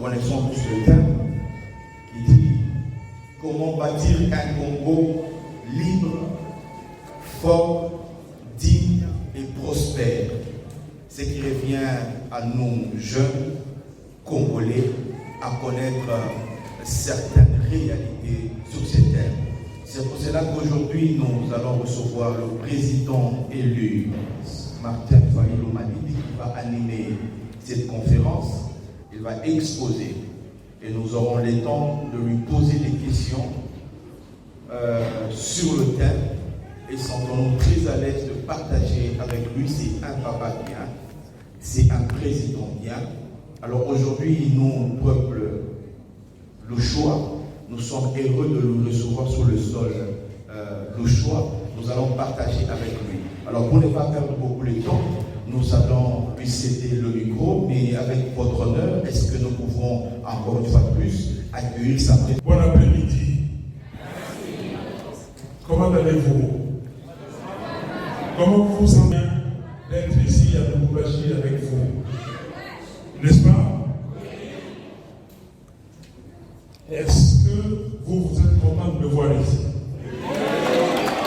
connaissons tous le thème qui dit comment bâtir un Congo libre, fort, digne et prospère. Ce qui revient à nous, jeunes Congolais, à connaître certaines réalités sur ces thèmes. C'est pour cela qu'aujourd'hui, nous allons recevoir le président élu, Martin Fayulu Madidi, qui va animer cette conférence. Il va exposer et nous aurons le temps de lui poser des questions sur le thème et sentons-nous très à l'aise de partager avec lui. C'est un papa bien, c'est un président bien. Alors aujourd'hui, nous, peuple, le choix, nous sommes heureux de le recevoir sur le sol. Le choix, nous allons partager avec lui. Alors pour ne pas perdre beaucoup de temps, nous allons lui céder le micro, mais avec votre honneur, est-ce que nous pouvons encore une fois plus accueillir sa présence? Bon après-midi. Comment allez-vous? Comment vous vous sentez d'être ici à Lubumbashi avec vous? N'est-ce pas? Est-ce que vous êtes content de me voir ici?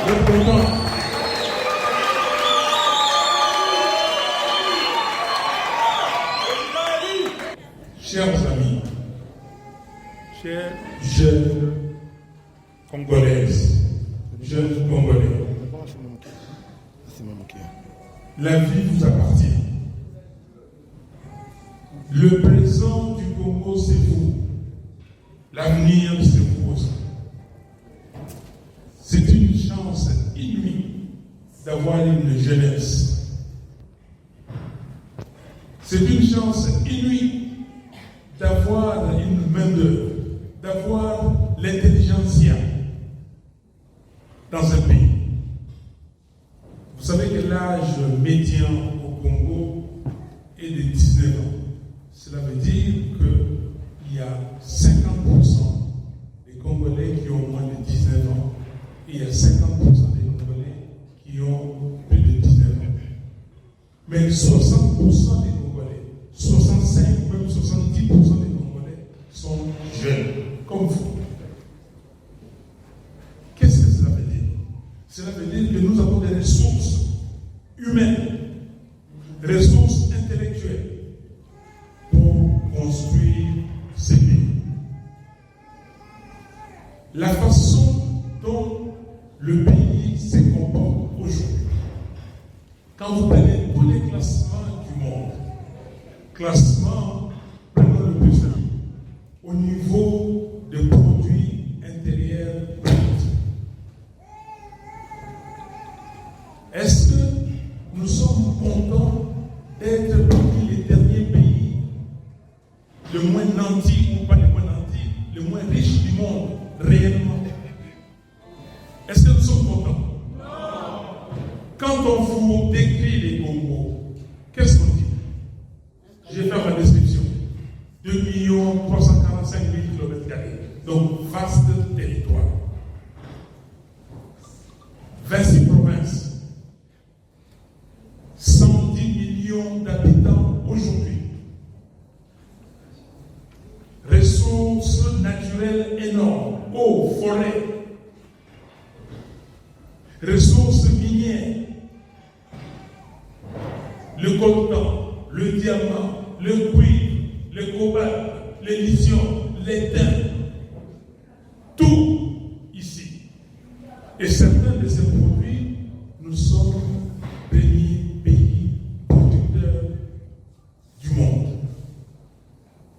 Vous êtes content? Chers amis, chers jeunes Congolaises, jeunes Congolais, la vie vous appartient. Le présent du Congo, c'est vous. L'avenir, c'est vous aussi. C'est une chance inouïe d'avoir une jeunesse. C'est une chance inouïe d'avoir une main-d'œuvre, d'avoir l'intelligentsia dans un pays. Vous savez que l'âge médian au Congo est de 19 ans. Cela veut dire qu'il y a 50% des Congolais qui ont moins de 19 ans et il y a 50% des Congolais qui ont plus de 19 ans. Mais 60% des Congolais, 65 ou même 70% des Congolais sont jeunes, comme vous. Qu'est-ce que cela veut dire? Cela veut dire que nous avons des ressources humaines, des ressources intellectuelles pour construire ces pays. La façon dont le pays se comporte aujourd'hui, quand vous prenez tous les classements du monde, classement, prenons le plus simple, au niveau des produits intérieurs bruts. Est-ce que nous sommes contents d'être parmi les derniers pays, le moins nantis ou pas le moins nantis, le moins riche du monde, réellement? Est-ce que nous sommes contents? Non. Quand on vous décrit les Congo, qu'est-ce qu'on dit? Je vais faire ma description. 2 345 000 km². Donc, vaste territoire. 26 provinces. 110 millions d'habitants aujourd'hui. Ressources naturelles énormes. Eau, forêt. Ressources minières. Le coltan, le diamant, le cuivre, le cobalt, le lithium, l'étain. Tout ici. Et certains de ces produits, nous sommes premiers pays producteurs du monde.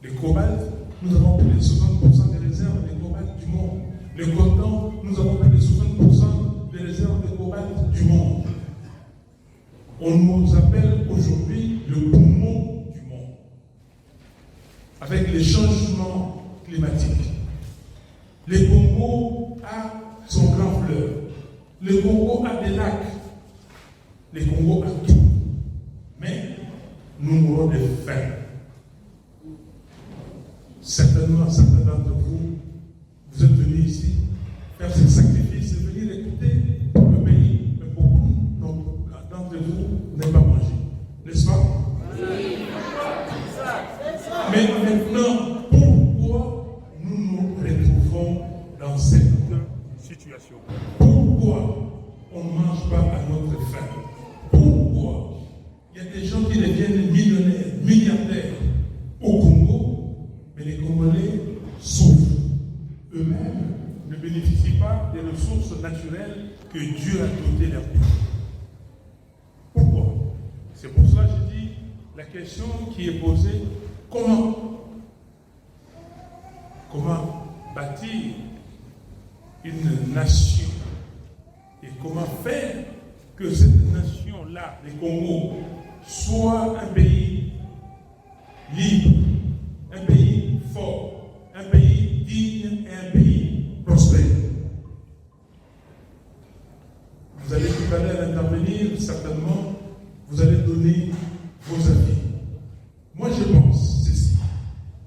Le cobalt, nous avons plus de 60% des réserves de cobalt du monde. Le coltan, nous avons plus de 60% des réserves de cobalt du monde. On nous appelle aujourd'hui le poumon du monde. Avec les changements climatiques. Le Congo a son grand fleuve. Le Congo a des lacs. Le Congo a tout. Mais nous mourons de faim. Certainement, certains d'entre vous, vous êtes venus ici faire ce sacrifice et venir écouter le pays. Mais beaucoup d'entre vous n'avez pas mangé. N'est-ce pas? Oui. Mais maintenant, pour Pourquoi on ne mange pas à notre faim? Pourquoi il y a des gens qui deviennent millionnaires, milliardaires au Congo, mais les Congolais souffrent? Eux-mêmes ne bénéficient pas des ressources naturelles que Dieu a dotées leur pays. Pourquoi? C'est pour cela que je dis, la question qui est posée, comment bâtir une nation et comment faire que cette nation-là, le Congo, soit un pays libre, un pays fort, un pays digne et un pays prospère. Vous allez tout à l'heure intervenir, certainement, vous allez donner vos avis. Moi, je pense ceci.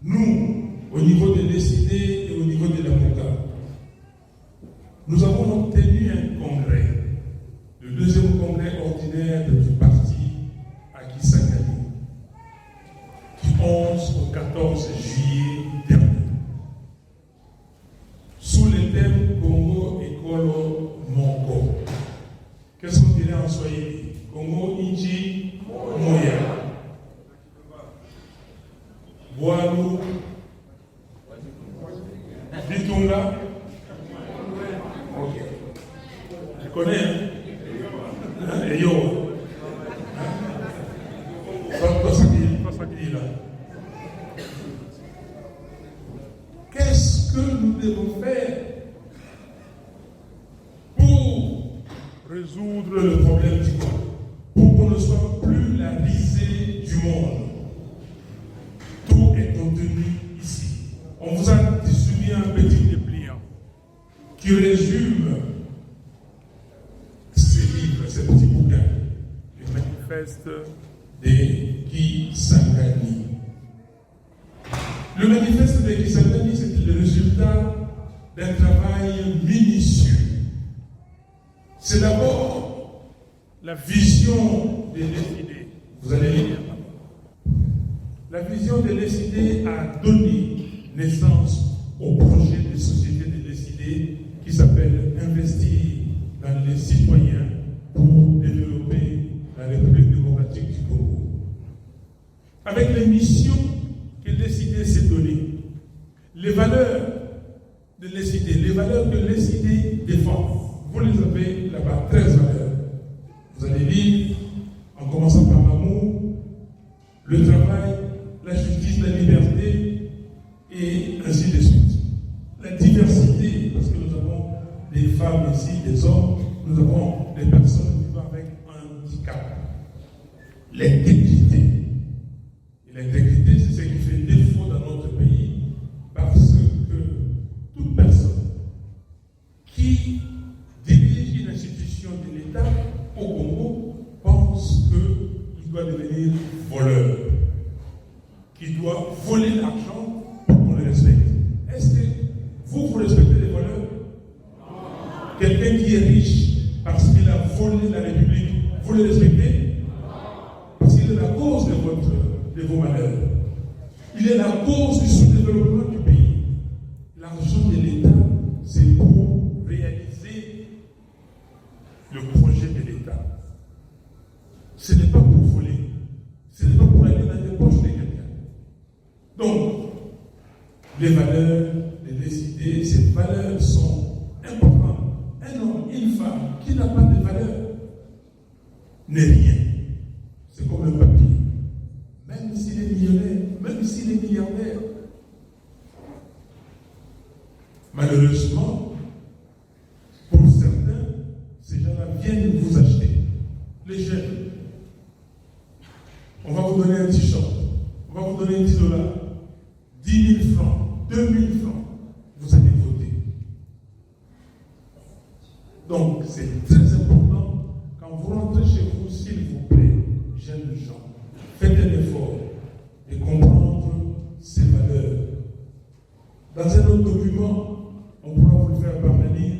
Nous, au niveau des décidés et au niveau de l'avocat, nous avons obtenu un congrès, le deuxième congrès ordinaire du parti à Kisangani, du 11 au 14 juillet dernier, sous le thème Congo Ekolo Mongo. Qu'est-ce qu'on dirait en Swahili? Congo Inchi Moya. Boalou Bitunga. Ok. Je connais, hein? Et yo. Pas ça qui dit là. Qu'est-ce que nous devons faire pour résoudre le problème du monde? Pour qu'on ne soit plus la risée du monde. Tout est contenu ici. On vous a distribué un petit dépliant qui résume ces livres, ces petits bouquins, le manifeste des Kisangani. Le manifeste des Kisangani, c'est le résultat d'un travail minutieux. C'est d'abord la vision des décidés. Vous allez lire. La vision des décidés a donné naissance au projet de société des décidés qui s'appelle Investir dans les citoyens pour développer la République démocratique du Congo. Avec les missions que les décidés s'est données, les valeurs de l'ECD, les valeurs que l'ECD défend, vous les avez là-bas, 13 valeurs. Vous allez lire, en commençant par l'amour, le travail, la justice, la liberté, et ainsi de suite. La diversité, parce que nous avons des femmes ici, des hommes, nous avons des personnes vivant avec un handicap. L'intégrité. Et l'intégrité, c'est ce qui fait défaut dans notre pays, parce que toute personne qui dirige une institution de l'État au Congo pense qu'il doit devenir voleur, qu'il doit voler l'argent pour qu'on le respecte. Est-ce que vous respectez les voleurs? Quelqu'un qui est riche parce qu'il a volé la République, vous le respectez? Parce qu'il est la cause de vos malheurs. Il est la cause du sous-développement du pays. L'argent de l'État, c'est pour réaliser le projet de l'État. Ce n'est pas pour voler. Ce n'est pas pour aller dans les poches de quelqu'un. Donc, les valeurs, les décidés, ces valeurs sont importantes. Un homme, une femme qui n'a pas de valeurs n'est rien. C'est comme un papier. Même s'il est millionnaire, même s'il est milliardaire. Malheureusement, pour certains, ces gens-là viennent vous acheter. Les jeunes. On va vous donner un t-shirt. On va vous donner 10 $, 10 000 francs, 2 000 francs. Vous allez voter. Donc, c'est très important, quand vous rentrez chez vous, s'il vous plaît, jeunes gens, faites un effort de comprendre ces valeurs. Dans un autre document, on pourra vous le faire parvenir.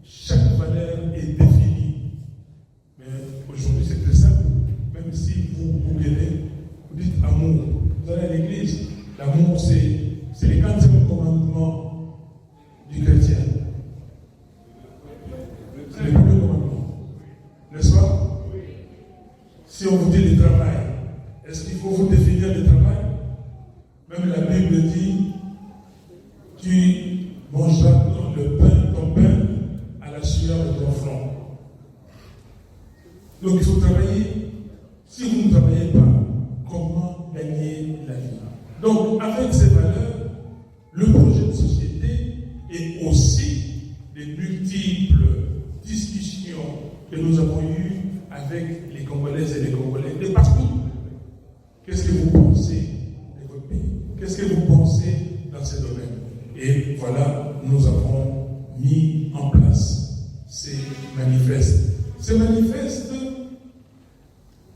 Chaque valeur est définie. Mais aujourd'hui, c'est très simple. Même si vous googlez, vous dites amour. Vous allez à l'église. L'amour, c'est les 4e commandements du chrétien. Si on vous dit le travail, est-ce qu'il faut vous définir le travail? Même la Bible dit, tu mangeras ton pain à la sueur de ton front. Donc il faut travailler. Si vous ne travaillez pas, comment gagner la vie? Donc avec ces valeurs, le projet de société et aussi les multiples discussions que nous avons eues avec les Congolaises et les Congolais de partout. Qu'est-ce que vous pensez de votre pays? Qu'est-ce que vous pensez dans ces domaines? Et voilà, nous avons mis en place ces manifestes. Ces manifestes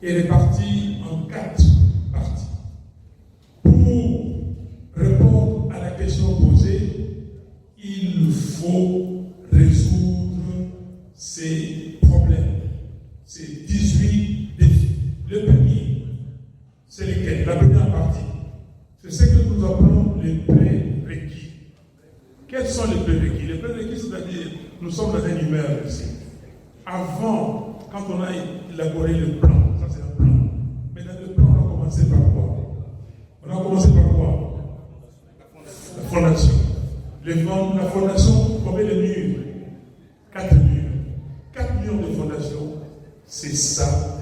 est réparti en 4 parties. Pour répondre à la question posée, il faut résoudre ces problèmes, ces 18 défis. Le premier, c'est lesquels? La première partie, c'est ce que nous appelons les prérequis. Quels sont les prérequis? Les prérequis, c'est-à-dire, nous sommes dans un numéro ici. Avant, quand on a élaboré le plan, ça c'est un plan. Mais dans le plan, on a commencé par quoi? On a commencé par quoi? La fondation. La fondation, combien de murs? 4 murs. 4 murs de fondation, c'est ça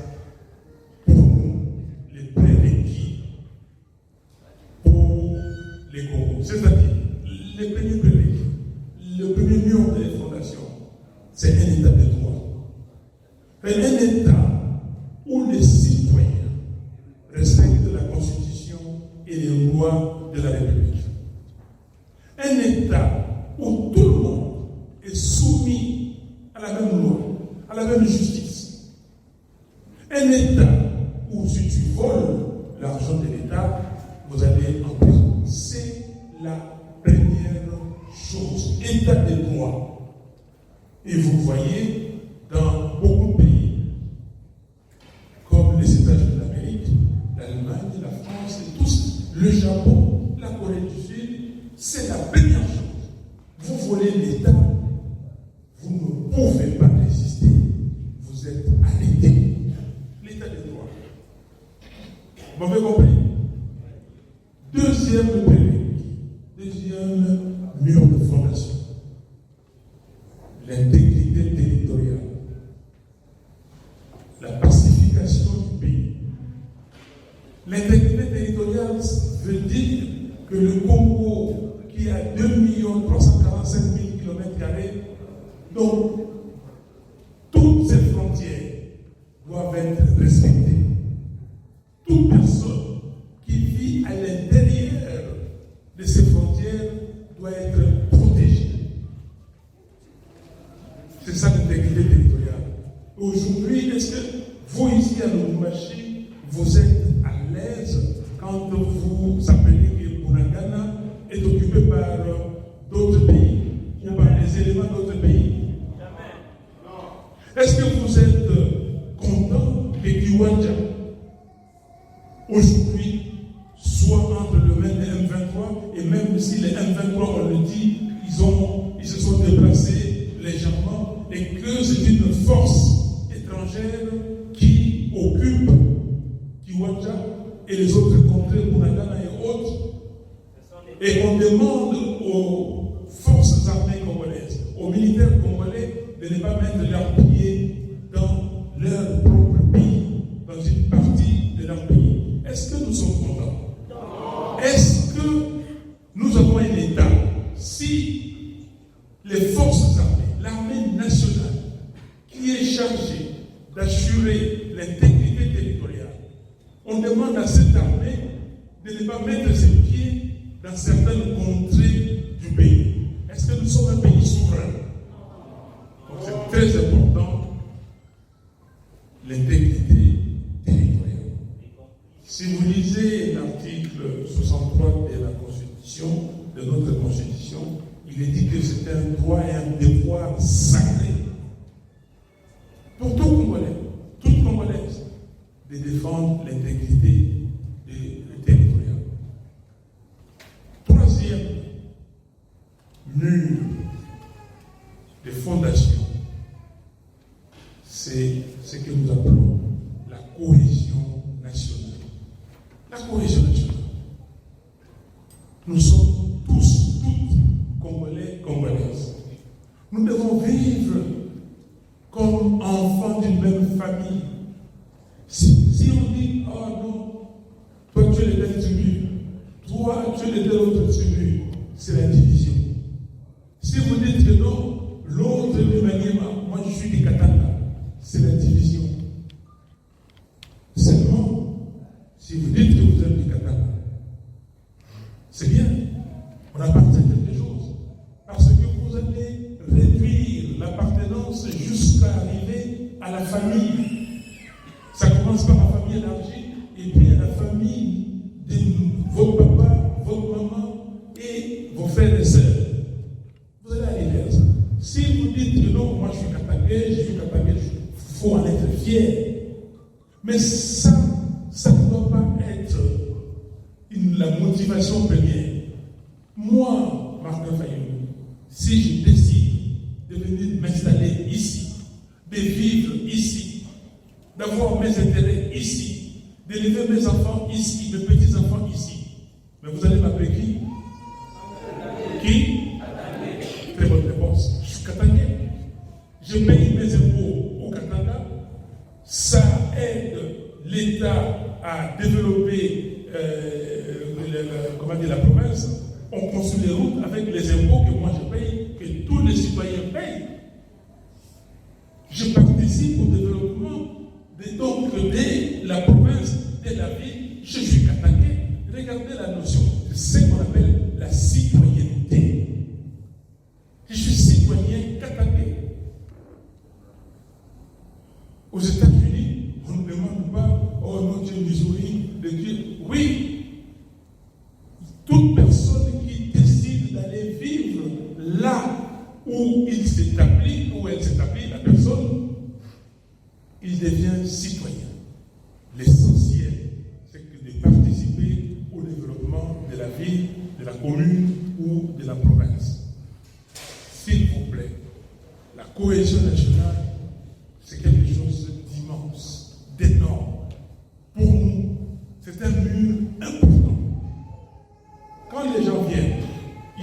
pour nous, les prérequis pour les Congos. C'est-à-dire, les premiers prérequis, le premier mur de fondation, c'est un état de droit. Un État où les citoyens respectent la Constitution et les lois de la République. Un État où tout le monde est soumis à la même loi, à la même justice. Un État où si tu voles l'argent de l'État, vous allez en prison. C'est la première chose. État de droit. Et vous voyez, dans beaucoup de pays, comme les États-Unis d'Amérique, l'Allemagne, la France et tous, le Japon, la Corée du Sud, c'est la première chose. Vous volez l'État, vous ne pouvez pas résister. Vous êtes arrêté. L'État de droit. Vous m'avez compris? Deuxième mur de fondation. L'intégrité territoriale. La pacification du pays. L'intégrité territoriale veut dire que le Congo, qui a 2 345 000 km², donc toutes ces frontières doivent être respectées. Toute personne qui vit à l'intérieur de ces frontières doit être protégée. C'est ça l'intégrité territoriale. Aujourd'hui, est-ce que vous ici à Lubumbashi, vous êtes à l'aise quand vous appelez que Bunagana est occupé par d'autres pays ou par les éléments d'autres pays? Est-ce que vous êtes content que Kiwanja aujourd'hui soit entre le main des M23, et même si les M23, on le dit, ils se sont déplacés légèrement, et que c'est une force étrangère qui occupe Kiwanja et les autres contrées, Bunagana et autres, et on demande aux forces armées congolaises, aux militaires congolais de ne pas mettre leurs pieds dans leur propre pays, dans une partie de leur pays. Est-ce que nous sommes contents? Est-ce que nous avons un État? Si les forces armées, l'armée nationale, qui est chargée d'assurer l'intégrité territoriale, on demande à cette armée de ne pas mettre ses pieds dans certaines contrées du pays. Est-ce que nous sommes un pays souverain? Donc c'est très important, l'intégrité territoriale. Si vous lisez l'article 63 de la Constitution, de notre Constitution, il est dit que c'est un droit et un devoir sacré pour tout Congolais, toute Congolaise, de défendre l'intégrité territoriale. Troisième mur de fondation, c'est ce que nous appelons la cohésion nationale. La cohésion nationale. Nous sommes tous, toutes, Congolais, Congolaises. Nous devons vivre comme enfants d'une même famille. Si on dit, oh non, toi tu es de telle tribu, toi tu es de telle autre tribu, c'est la division. Si vous dites que non, l'autre est de Maniema, moi je suis des Katanga, c'est la division. Seulement, si vous dites que vous êtes des Katanga, c'est bien, on appartient à quelque chose. Parce que vous allez réduire l'appartenance jusqu'à arriver à la famille. Ça commence par la famille élargie, et puis à la famille de vos papas, votre maman et vos frères et sœurs. Vous allez arriver à ça. Si vous dites que non, moi je suis Katangais, il faut en être fier. Mais ça ne doit pas être la motivation première. Moi, Martin Fayou, si je décide de venir m'installer ici, de vivre ici, d'avoir mes intérêts ici, d'élever mes enfants ici, mes petits-enfants ici, mais vous allez m'appeler qui? Qui? Très bonne réponse. Je suis Katangais. Je paye mes impôts au Katanga. Ça aide l'État à développer la province. On construit les routes avec les impôts que moi je paye, que tous les citoyens payent. Je participe au développement de la province, de la ville. Je suis Katangais. Regardez la notion. C'est ce qu'on appelle la citoyenneté. Je suis citoyen Katangais. Aux États-Unis, on ne demande pas, oh non, tu es Missouri, de Dieu. Oui, toute personne qui décide d'aller vivre là où il s'établit, où elle s'établit, la personne, il devient citoyen. L'essentiel, c'est que de participer au développement de la ville, de la commune ou de la province. S'il vous plaît, la cohésion nationale, c'est quelque chose d'immense, d'énorme. Pour nous, c'est un mur important. Quand les gens viennent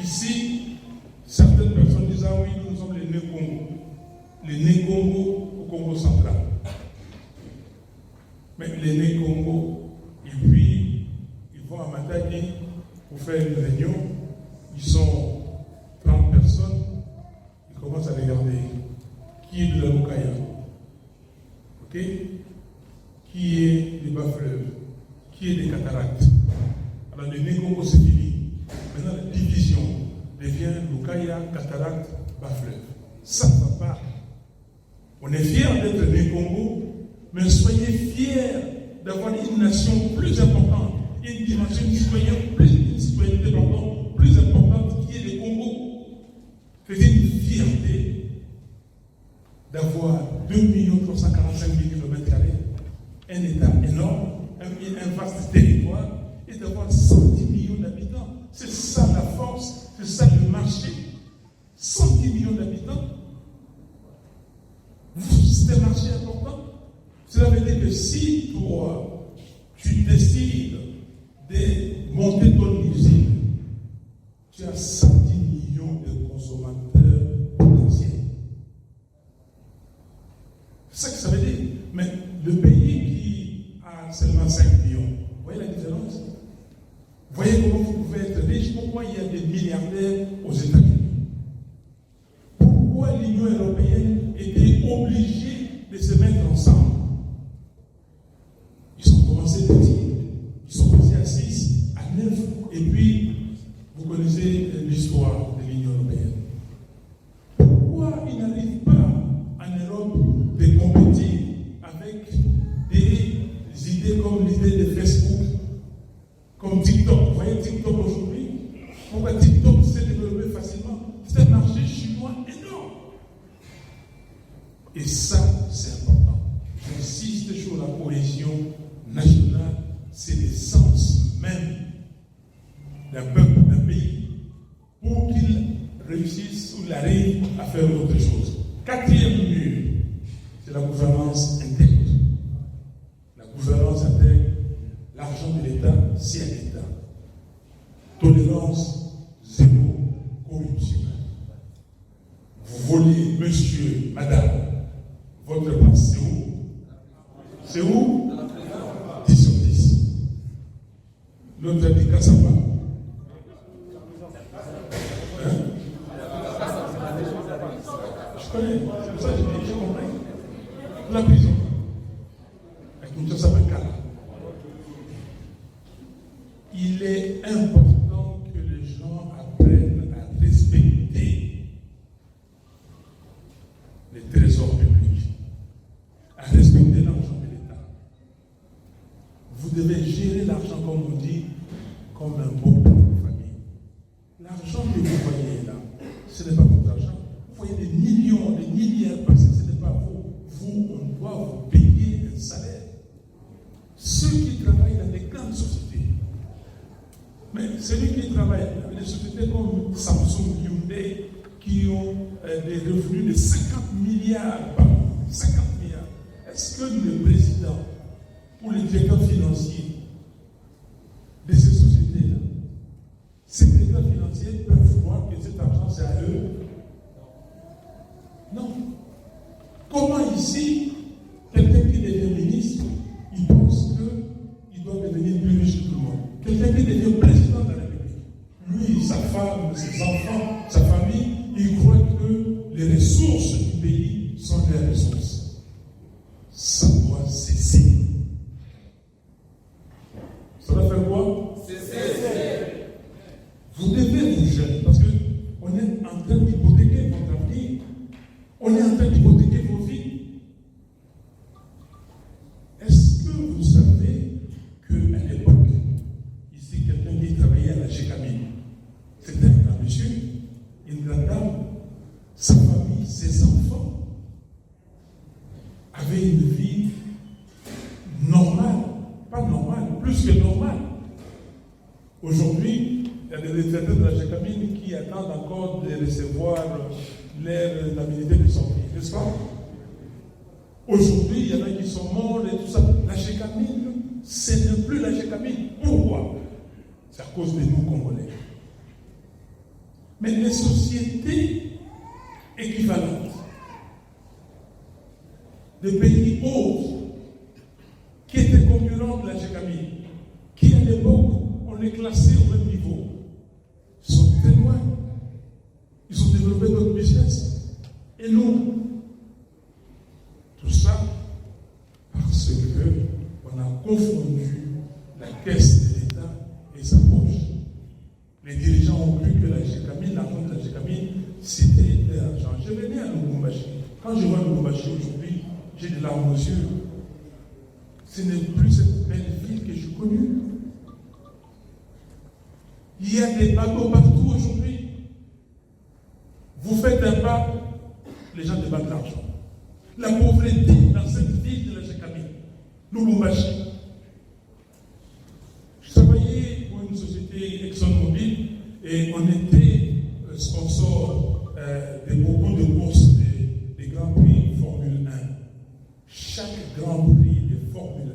ici, certaines personnes disent, ah oui, nous sommes les Né-Congo. Les Né-Congo au Congo central. Mais les Né-Congo, et puis, ils vont à Matadi pour faire une réunion. Ils sont 30 personnes. Ils commencent à regarder qui est de la Lukaya. Ok? Qui est des bas-fleuves, qui est des cataractes. Alors le Né-Congo c'est fini. Maintenant la division devient Lukaya, cataracte, bas-fleuve. Ça ne va pas. On est fiers d'être Né-Congo, mais soyez fiers d'avoir une nation plus importante, une dimension citoyenne, une citoyenneté plus importante qui est le Congo. C'est une fierté d'avoir 2 345 000 km², un État énorme, un vaste territoire, et d'avoir 110 millions d'habitants. C'est ça la force, c'est ça le marché. 110 millions d'habitants. C'est un marché important. Cela veut dire que si toi, tu décides de monter ton usine, tu as 110 millions de consommateurs potentiels. C'est ça que ça veut dire. Mais le pays qui a seulement 5 millions, vous voyez la différence? Vous voyez comment vous pouvez être riche? Pourquoi il y a des milliardaires aux États-Unis? Pourquoi l'Union européenne était obligée de se mettre ensemble? Ils ont commencé petit, ils sont passés à 6, à 9, et puis vous connaissez l'histoire de l'Union européenne. Pourquoi ils n'arrivent pas en Europe de compétir avec des idées comme l'idée de Facebook, comme TikTok? Vous voyez TikTok aujourd'hui? Pourquoi TikTok s'est développé facilement? C'est un marché chinois énorme. Et ça, c'est important. J'insiste sur la cohésion nationale, c'est l'essence même d'un peuple, d'un pays, pour qu'il réussisse ou il arrive à faire autre chose. 4e mur, c'est la gouvernance interne. La voler, monsieur, madame, votre place, c'est où? C'est où? 10 sur 10. L'autre a dit Kassapa. Hein? Je connais, c'est pour ça que j'ai compris. La prison. Il est important que les gens apprennent à respecter les trésors publics, à respecter l'argent de l'État. Vous devez gérer l'argent, comme on dit, comme un bon père de famille. L'argent que vous voyez là, ce n'est pas votre argent. Vous voyez des millions, des milliards passer, ce n'est pas vous. Vous, on doit vous payer un salaire. Ceux qui travaillent dans des grandes sociétés, mais celui qui travaille dans des sociétés comme Samsung, Hyundai, qui ont des revenus de 50 milliards par an, 50 milliards, est-ce que le président ou le directeur financier de ces sociétés-là, ces directeurs financiers peuvent voir que cet argent c'est à eux? Non. Comment ici, quelqu'un qui devient ministre, il pense qu'il doit devenir plus riche que tout le monde? Quelqu'un qui devient président de la République, lui, sa femme, ses enfants, sa famille, il croit que les ressources du pays sont des ressources. Ça doit cesser. Ça doit faire quoi? Cesser. Vous devez vous jeûner, parce qu'on est en train d'hypothéquer votre avenir. On est en train d'hypothéquer vos vies. Est-ce que vous savez qu'à l'époque, ici, quelqu'un qui travaillait à la Gécamine, c'était un grand monsieur, une grande dame, sa famille, ses enfants avaient une vie normale, pas normale, plus que normale. Aujourd'hui, il y a des retraités de la Gécamine qui attendent encore de recevoir l'air d'habilité de son pays, n'est-ce pas? Aujourd'hui, il y en a qui sont morts et tout ça. La Gécamine, ce n'est plus la Gécamine. Pourquoi? C'est à cause de nous, Congolais. Mais les sociétés équivalentes, des pays autres, qui étaient concurrents de la Gécamine, qui à l'époque, on les classait au même niveau, sont très loin. Ils ont développé d'autres business. Et nous, tout ça parce qu'on a confondu la caisse de l'État et sa poche. Les dirigeants ont cru que la Gécamine, l'argent de la Gécamine, c'était de l'argent. Je venais à Lubumbashi. Quand je vois Lubumbashi aujourd'hui, j'ai des larmes aux yeux. Ce n'est plus cette belle ville que j'ai connue. Il y a des bateaux partout aujourd'hui. Vous faites un pas, les gens débattent l'argent. La pauvreté dans cette ville de la Gécamine, Lubumbashi. Je travaillais pour une société ExxonMobil et on était sponsor de beaucoup de courses des Grands Prix Formule 1. Chaque Grand Prix de Formule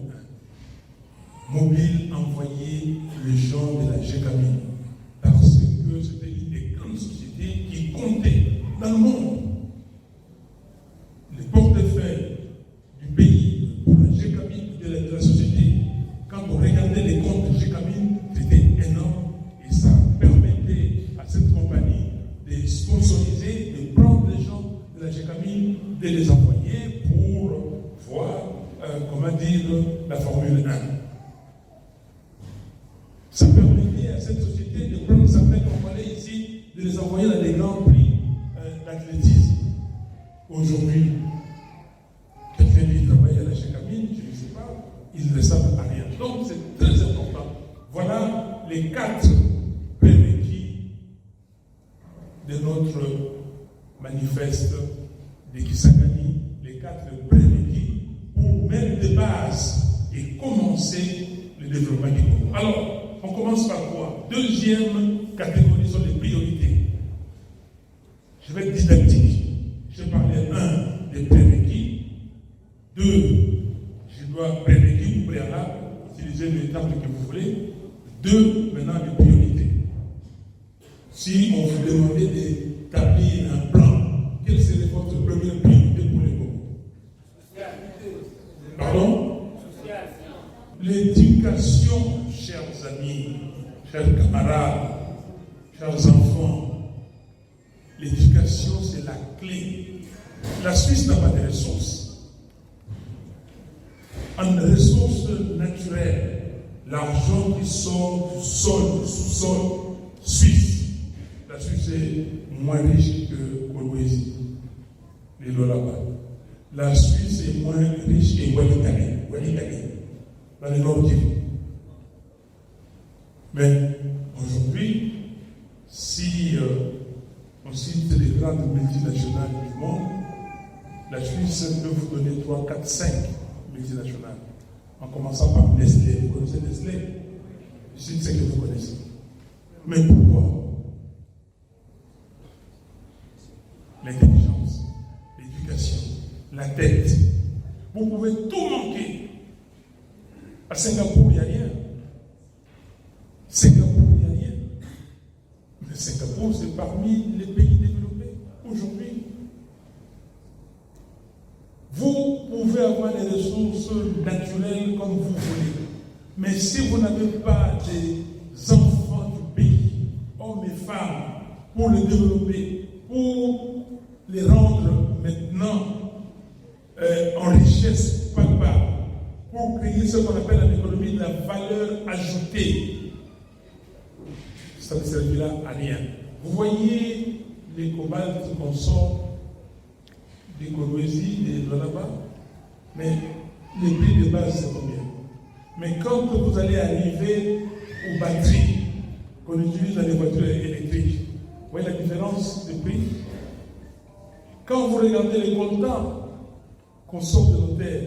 1, Mobil envoyait les gens de la Gécamine parce que c'était une des grandes sociétés qui comptait dans le monde. Les portefeuilles du pays, pour la Gécamine, de la société, quand on regardait les comptes de Gécamine, c'était énorme et ça permettait à cette compagnie de sponsoriser, de prendre les gens de la Gécamine, de les envoyer pour voir, comment dire, la Formule 1. Ça permettait à cette société de prendre certains Congolais ici, de les envoyer dans les grands prix d'athlétisme. Aujourd'hui, quelqu'un qui travaille à la Gécamine, je ne sais pas, ils ne savent rien. Donc c'est très important. Voilà les 4 prérequis de notre manifeste de Kisangani, les 4 prérequis pour mettre des bases et commencer le développement du Congo. Alors, on commence par quoi? Deuxième catégorie sont les priorités. Je vais être didactique. Je vais parler 1 des prérequis. 2, je dois prérequis ou préalable, utiliser le terme que vous voulez. 2, maintenant les priorités. Si on vous demandait d'établir un plan, quel serait chers camarades, chers enfants, l'éducation, c'est la clé. La Suisse n'a pas de ressources. En ressources naturelles, l'argent qui sort du sol, du sous-sol suisse. La Suisse est moins riche que Kolwezi, les là-bas. La Suisse est moins riche que Walikale, dans le nord du. Mais aujourd'hui, si on cite les grandes multinationales du monde, la Suisse peut vous donner 3, 4, 5 multinationales. En commençant par Nestlé. Vous connaissez Nestlé? Je sais ce que vous connaissez. Mais pourquoi? L'intelligence, l'éducation, la tête. Vous pouvez tout manquer. À Singapour, il n'y a rien. Singapour, il n'y a rien. Mais Singapour, c'est parmi les pays développés aujourd'hui. Vous pouvez avoir des ressources naturelles comme vous voulez. Mais si vous n'avez pas des enfants du pays, hommes et femmes, pour les développer, pour les rendre maintenant en richesse palpable, pour créer ce qu'on appelle en économie de la valeur ajoutée, ça ne servira à rien. Vous voyez les cobaltes qu'on sort des Kolwezi, des là-bas, mais les prix de base c'est combien? Mais quand vous allez arriver aux batteries qu'on utilise dans les voitures électriques, vous voyez la différence de prix? Quand vous regardez les coltans qu'on sort de nos terres,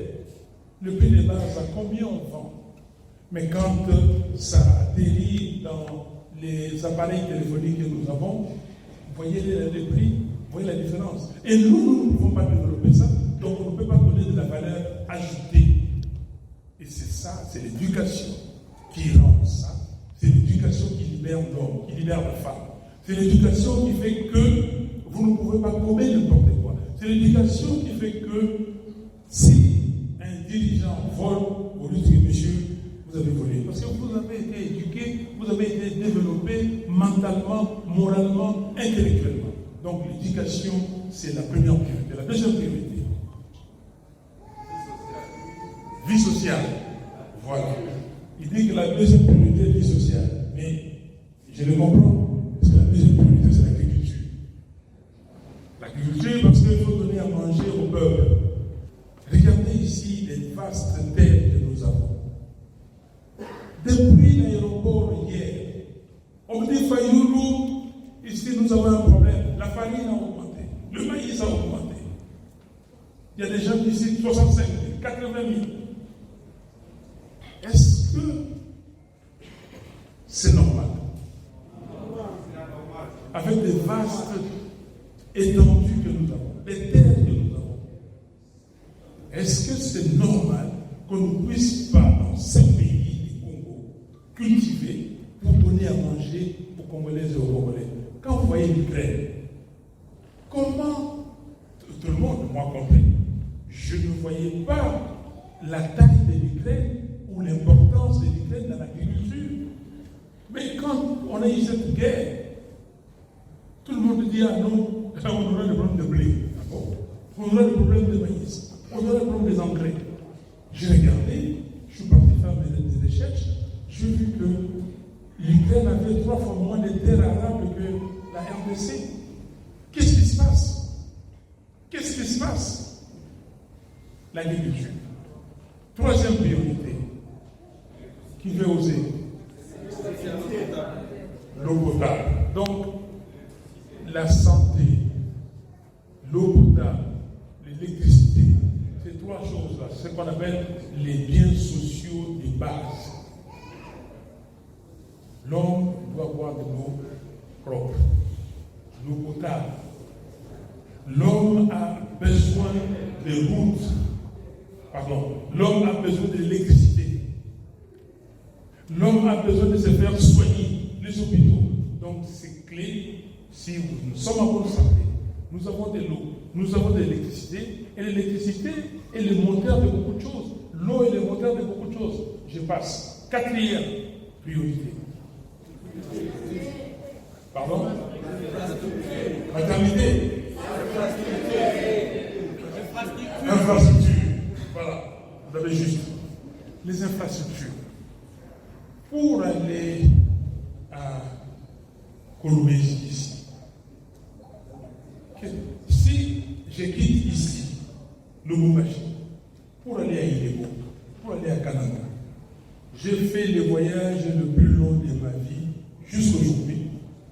le prix de base, à combien on vend? Mais quand ça atterrit dans les appareils téléphoniques que nous avons, vous voyez les prix, vous voyez la différence. Et nous ne pouvons pas développer ça, donc on ne peut pas donner de la valeur ajoutée. Et c'est ça, c'est l'éducation qui rend ça. C'est l'éducation qui libère l'homme, qui libère la femme. C'est l'éducation qui fait que vous ne pouvez pas commettre n'importe quoi. C'est l'éducation qui fait que si un dirigeant vole, vous lui dites, monsieur, vous avez volé. Parce que vous avez été éduqué, vous avez été développé mentalement, moralement, intellectuellement. Donc l'éducation, c'est la première priorité. La deuxième priorité, vie sociale. Voilà. Il dit que la deuxième priorité est vie sociale. Mais je le comprends. Parce que la deuxième priorité, c'est l'agriculture. L'agriculture, parce qu'il faut donner à manger au peuple. Regardez ici les vastes terres que nous avons. Depuis l'aéroport hier, on me dit Fayoulou, ici nous avons un problème. La farine a augmenté, le maïs a augmenté. Il y a des gens qui citent 65 000, 80 000. Est-ce que c'est normal? Avec des vastes étendues que nous avons, les terres que nous avons, est-ce que c'est normal qu'on ne puisse pas, dans ces pays du Congo, cultiver pour donner à manger aux Congolais et aux Congolais? Quand vous voyez l'Ukraine, comment, tout le monde, moi compris, je ne voyais pas la taille de l'Ukraine ou l'importance de l'Ukraine dans l'agriculture. Mais quand on a eu cette guerre, tout le monde dit, ah non, on aura le problème de blé, on aura le problème de maïs, on aura le problème des engrais. J'ai regardé, je suis parti faire des recherches, j'ai vu que l'Ukraine avait 3 fois moins de terres arables que la RDC. Qu'est-ce qui se passe? Qu'est-ce qui se passe? L'agriculture. Troisième priorité. Qui veut oser? L'eau potable. Donc, la santé, l'eau potable, l'électricité, ces 3 choses-là, c'est ce qu'on appelle les biens sociaux de base. L'homme doit avoir de l'eau propre, l'eau potable. L'homme a besoin de routes. L'homme a besoin de l'électricité. L'homme a besoin de se faire soigner, les hôpitaux. Donc c'est clé. Si nous sommes en bonne santé, nous avons de l'eau, nous avons de l'électricité. Et l'électricité est le moteur de beaucoup de choses. L'eau est le moteur de beaucoup de choses. Je passe. 4e priorité. Pardon? Maternité. Infrastructure. Voilà, vous avez juste. Les infrastructures. Pour aller à Colombésie ici, si je quitte ici, Lubumbashi, pour aller à Ilebo, pour aller à Kananga, j'ai fait le voyage le plus long de ma vie jusqu'aujourd'hui.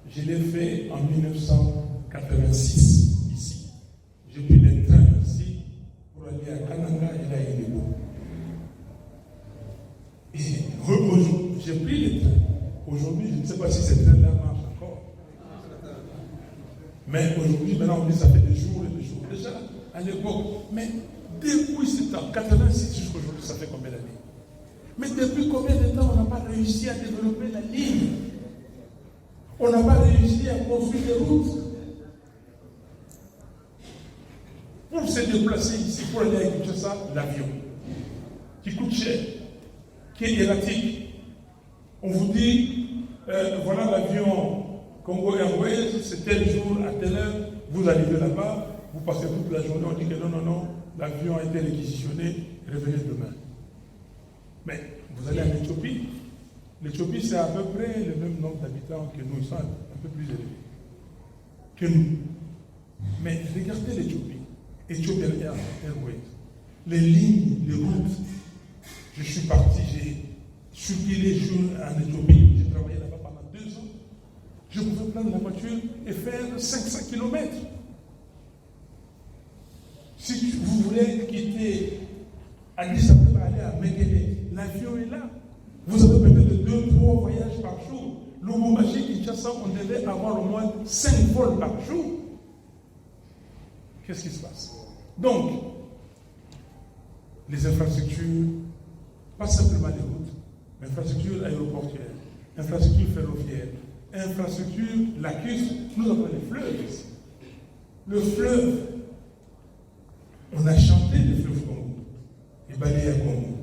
Je l'ai fait en 1986 ici. J'ai pris le train ici pour aller à Kananga et à Ilebo. Et j'ai pris le train. Aujourd'hui, je ne sais pas si ce train-là marche encore. Mais aujourd'hui, maintenant, on dit que ça fait des jours et des jours. Déjà, à l'époque, mais depuis ce temps, 86 jusqu'aujourd'hui, ça fait combien d'années? Mais depuis combien de temps on n'a pas réussi à développer la ligne? On n'a pas réussi à construire des routes. Pour se déplacer ici, pour aller à Kinshasa, l'avion, qui coûte cher, qui est erratique. On vous dit, voilà l'avion Congo Airways, c'est tel jour, à telle heure, vous arrivez là-bas, vous passez toute la journée, on dit que non, l'avion a été réquisitionné, revenez demain. Mais vous allez en Éthiopie. L'Éthiopie, c'est à peu près le même nombre d'habitants que nous, ils sont un peu plus élevés que nous. Mais regardez l'Éthiopie, Ethiopian Airways, les lignes, les routes. Je suis parti, j'ai circulé en Éthiopie, j'ai travaillé là-bas pendant 2 ans. Je pouvais prendre la voiture et faire 500 km. Si vous voulez quitter Addis Abeba, aller à Mekele, l'avion est là. Vous avez peut-être 2-3 voyages par jour. Lubumbashi, Kinshasa, on devait avoir au moins 5 vols par jour. Qu'est-ce qui se passe? Donc, les infrastructures, pas simplement les routes, mais infrastructures aéroportuaires, infrastructures ferroviaires, infrastructures lacustres, nous avons les fleuves ici. Le fleuve, on a chanté le fleuve Congo, et balayé à Congo.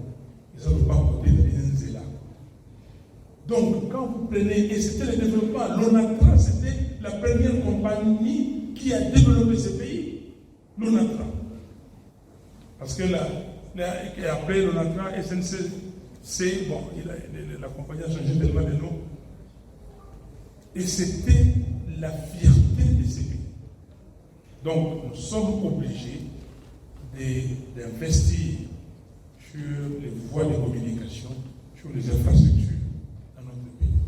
Ils ont pas côté de l'Inzela. Donc, quand vous prenez, et c'était le développement, l'ONATRA, c'était la première compagnie qui a développé ce pays. L'ONATRA. Parce que après l'ONATRA, SNCC, bon, la compagnie a changé tellement de nom. Et c'était la fierté de ces pays. Donc, nous sommes obligés d'investir sur les voies de communication, sur les infrastructures dans notre pays.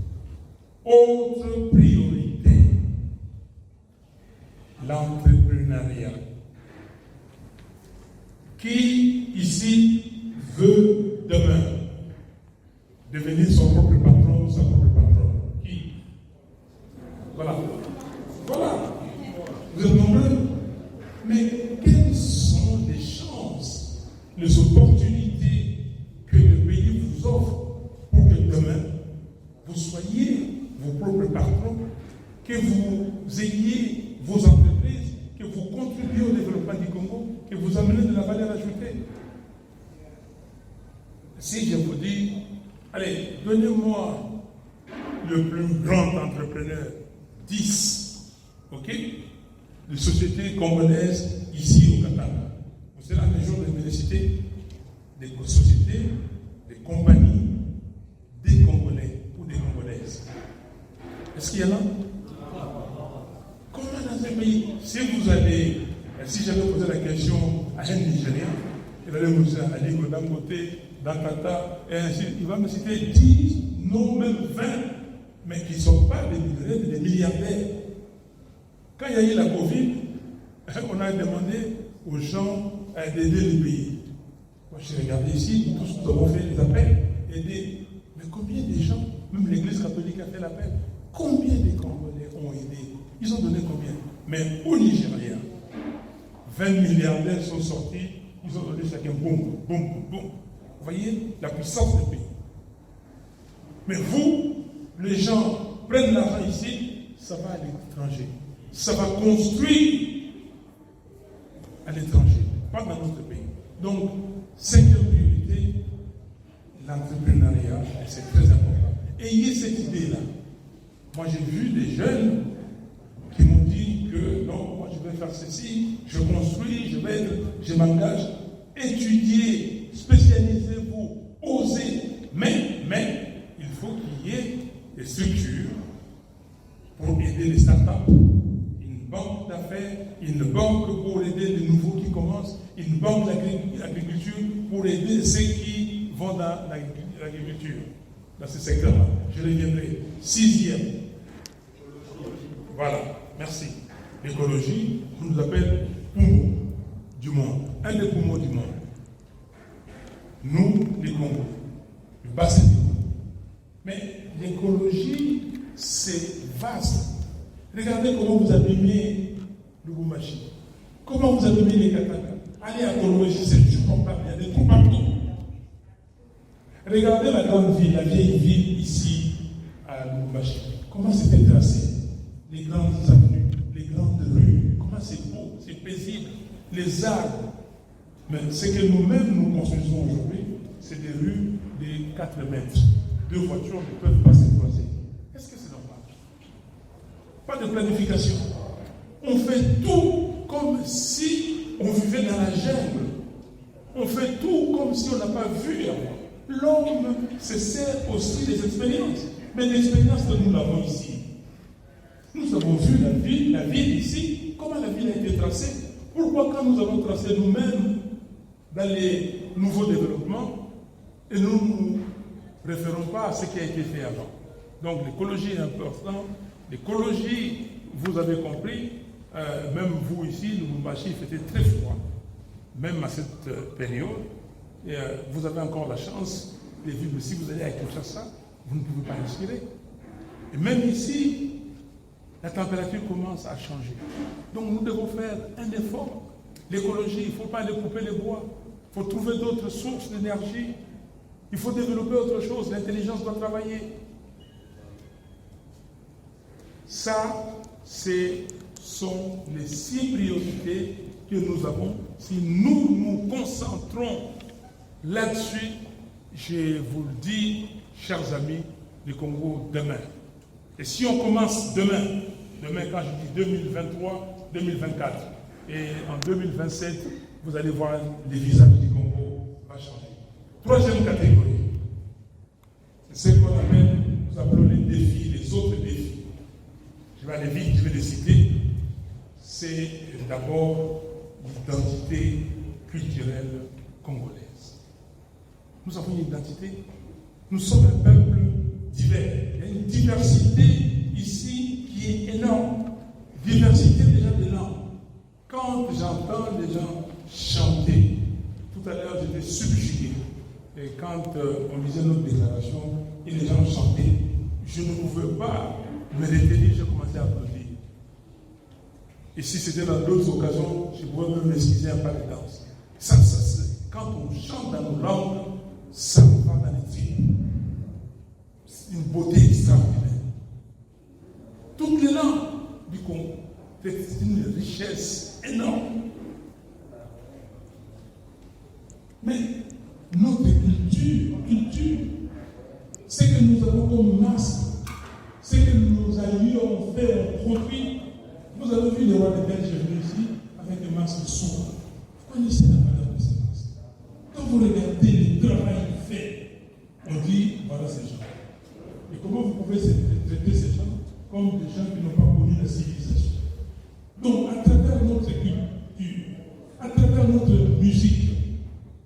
Autre priorité, l'entrepreneuriat. Qui ici veut demain devenir son propre patron ou sa propre patronne? Qui? Voilà. Vous êtes nombreux. Mais quelles sont les chances, les opportunités que le pays vous offre pour que demain vous soyez vos propres patrons, que vous ayez vos entreprises, que vous contribuez au développement du Congo, que vous amenez de la valeur ajoutée? Si je vous dis, allez, donnez-moi le plus grand entrepreneur, 10, ok, de sociétés congolaises ici au Qatar. Vous serez un jour de me citer des sociétés, des compagnies, des Congolais ou des Congolaises. Est-ce qu'il y en a? Comment dans un pays, si vous allez, si j'avais posé la question à un Nigérien, il allait me dire Ali Dangote, Dakata, et ainsi, il va me citer 10, non même 20, mais qui ne sont pas des millionnaires, des milliardaires. Quand il y a eu la Covid, on a demandé aux gens d'aider le pays. Moi, j'ai regardé ici, tous nous avons fait des appels, aider. Mais combien de gens, même l'Église catholique a fait l'appel, combien de Congolais ont aidé? Ils ont donné combien? Mais au Nigeria, 20 milliardaires sont sortis, ils ont donné chacun boum, boum, boum. Vous voyez la puissance du pays. Mais vous, les gens prennent l'argent ici, ça va à l'étranger. Ça va construire à l'étranger, pas dans notre pays. Donc, 5e priorité, l'entrepreneuriat, c'est très important. Ayez cette idée-là. Moi, j'ai vu des jeunes qui m'ont dit que non, moi je vais faire ceci, je construis, je m'engage, étudiez, spécialisez-vous, osez, mais il faut qu'il y ait des structures pour aider les startups, une banque d'affaires, une banque pour aider les nouveaux qui commencent, une banque d'agriculture pour aider ceux qui vont dans l'agriculture, dans ce secteur-là. Je reviendrai. 6e. Voilà, merci. L'écologie, on nous appelle poumon du monde, un des poumons du monde. Nous, les Congos, le bassin du Congo. Mais l'écologie, c'est vaste. Regardez comment vous abîmez le Lubumbashi. Comment vous abîmez les Katanga. Allez à Kolwezi, c'est insupportable, il y a des trous partout. Regardez la grande ville, la vieille ville ici à Lubumbashi. Comment c'était tracé? Les grandes avenues, les grandes rues, comment c'est beau, c'est paisible. Les arbres. Mais ce que nous-mêmes nous construisons aujourd'hui, c'est des rues de 4 mètres. 2 voitures ne peuvent pas se croiser. Est-ce que c'est normal? Pas de planification. On fait tout comme si on vivait dans la jungle. On fait tout comme si on n'a pas vu avant. L'homme se sert aussi des expériences. Mais l'expérience que nous l'avons ici. Nous avons vu la ville ici, comment la ville a été tracée. Pourquoi quand nous avons tracé nous-mêmes dans les nouveaux développements, et nous ne nous référons pas à ce qui a été fait avant. Donc l'écologie est importante. L'écologie, vous avez compris, même vous ici, le Lubumbashi faisait très froid, même à cette période. Et, vous avez encore la chance de vivre, mais si vous allez à Kinshasa, vous ne pouvez pas respirer. Et même ici, la température commence à changer. Donc nous devons faire un effort. L'écologie, il ne faut pas aller couper les bois. Il faut trouver d'autres sources d'énergie. Il faut développer autre chose. L'intelligence doit travailler. Ça, ce sont les 6 priorités que nous avons. Si nous nous concentrons là-dessus, je vous le dis, chers amis, le Congo demain. Et si on commence demain quand je dis 2023, 2024, et en 2027, vous allez voir les visages du Congo va changer. 3e catégorie, c'est ce qu'on appelle, nous appelons les défis, les autres défis. Je vais aller vite, je vais les citer. C'est d'abord l'identité culturelle congolaise. Nous avons une identité. Nous sommes un peuple divers. Il y a une diversité ici qui est énorme. Diversité déjà de langues. Quand j'entends les gens chanter, tout à l'heure j'étais subjugué. Et quand on lisait notre déclaration et les gens chantaient, je ne pouvais pas me retenir, j'ai commencé à applaudir. Et si c'était dans d'autres occasions, je pouvais même m'excuser un pas de danse. Quand on chante dans nos langues, ça nous va dans les tripes. C'est une beauté extraordinaire. Toutes les langues du Congo, c'est une richesse énorme. Mais notre culture, ce que nous avons comme masse, ce que nos alliés ont fait, ont produit. Vous avez vu les rois de Belge venir ici avec des masques de soie. Vous connaissez la valeur de ces masques. Quand vous regardez le travail fait, on dit voilà ces gens. Et comment vous pouvez traiter ces gens comme des gens qui n'ont pas connu la civilisation? Donc, à travers notre culture, à travers notre musique,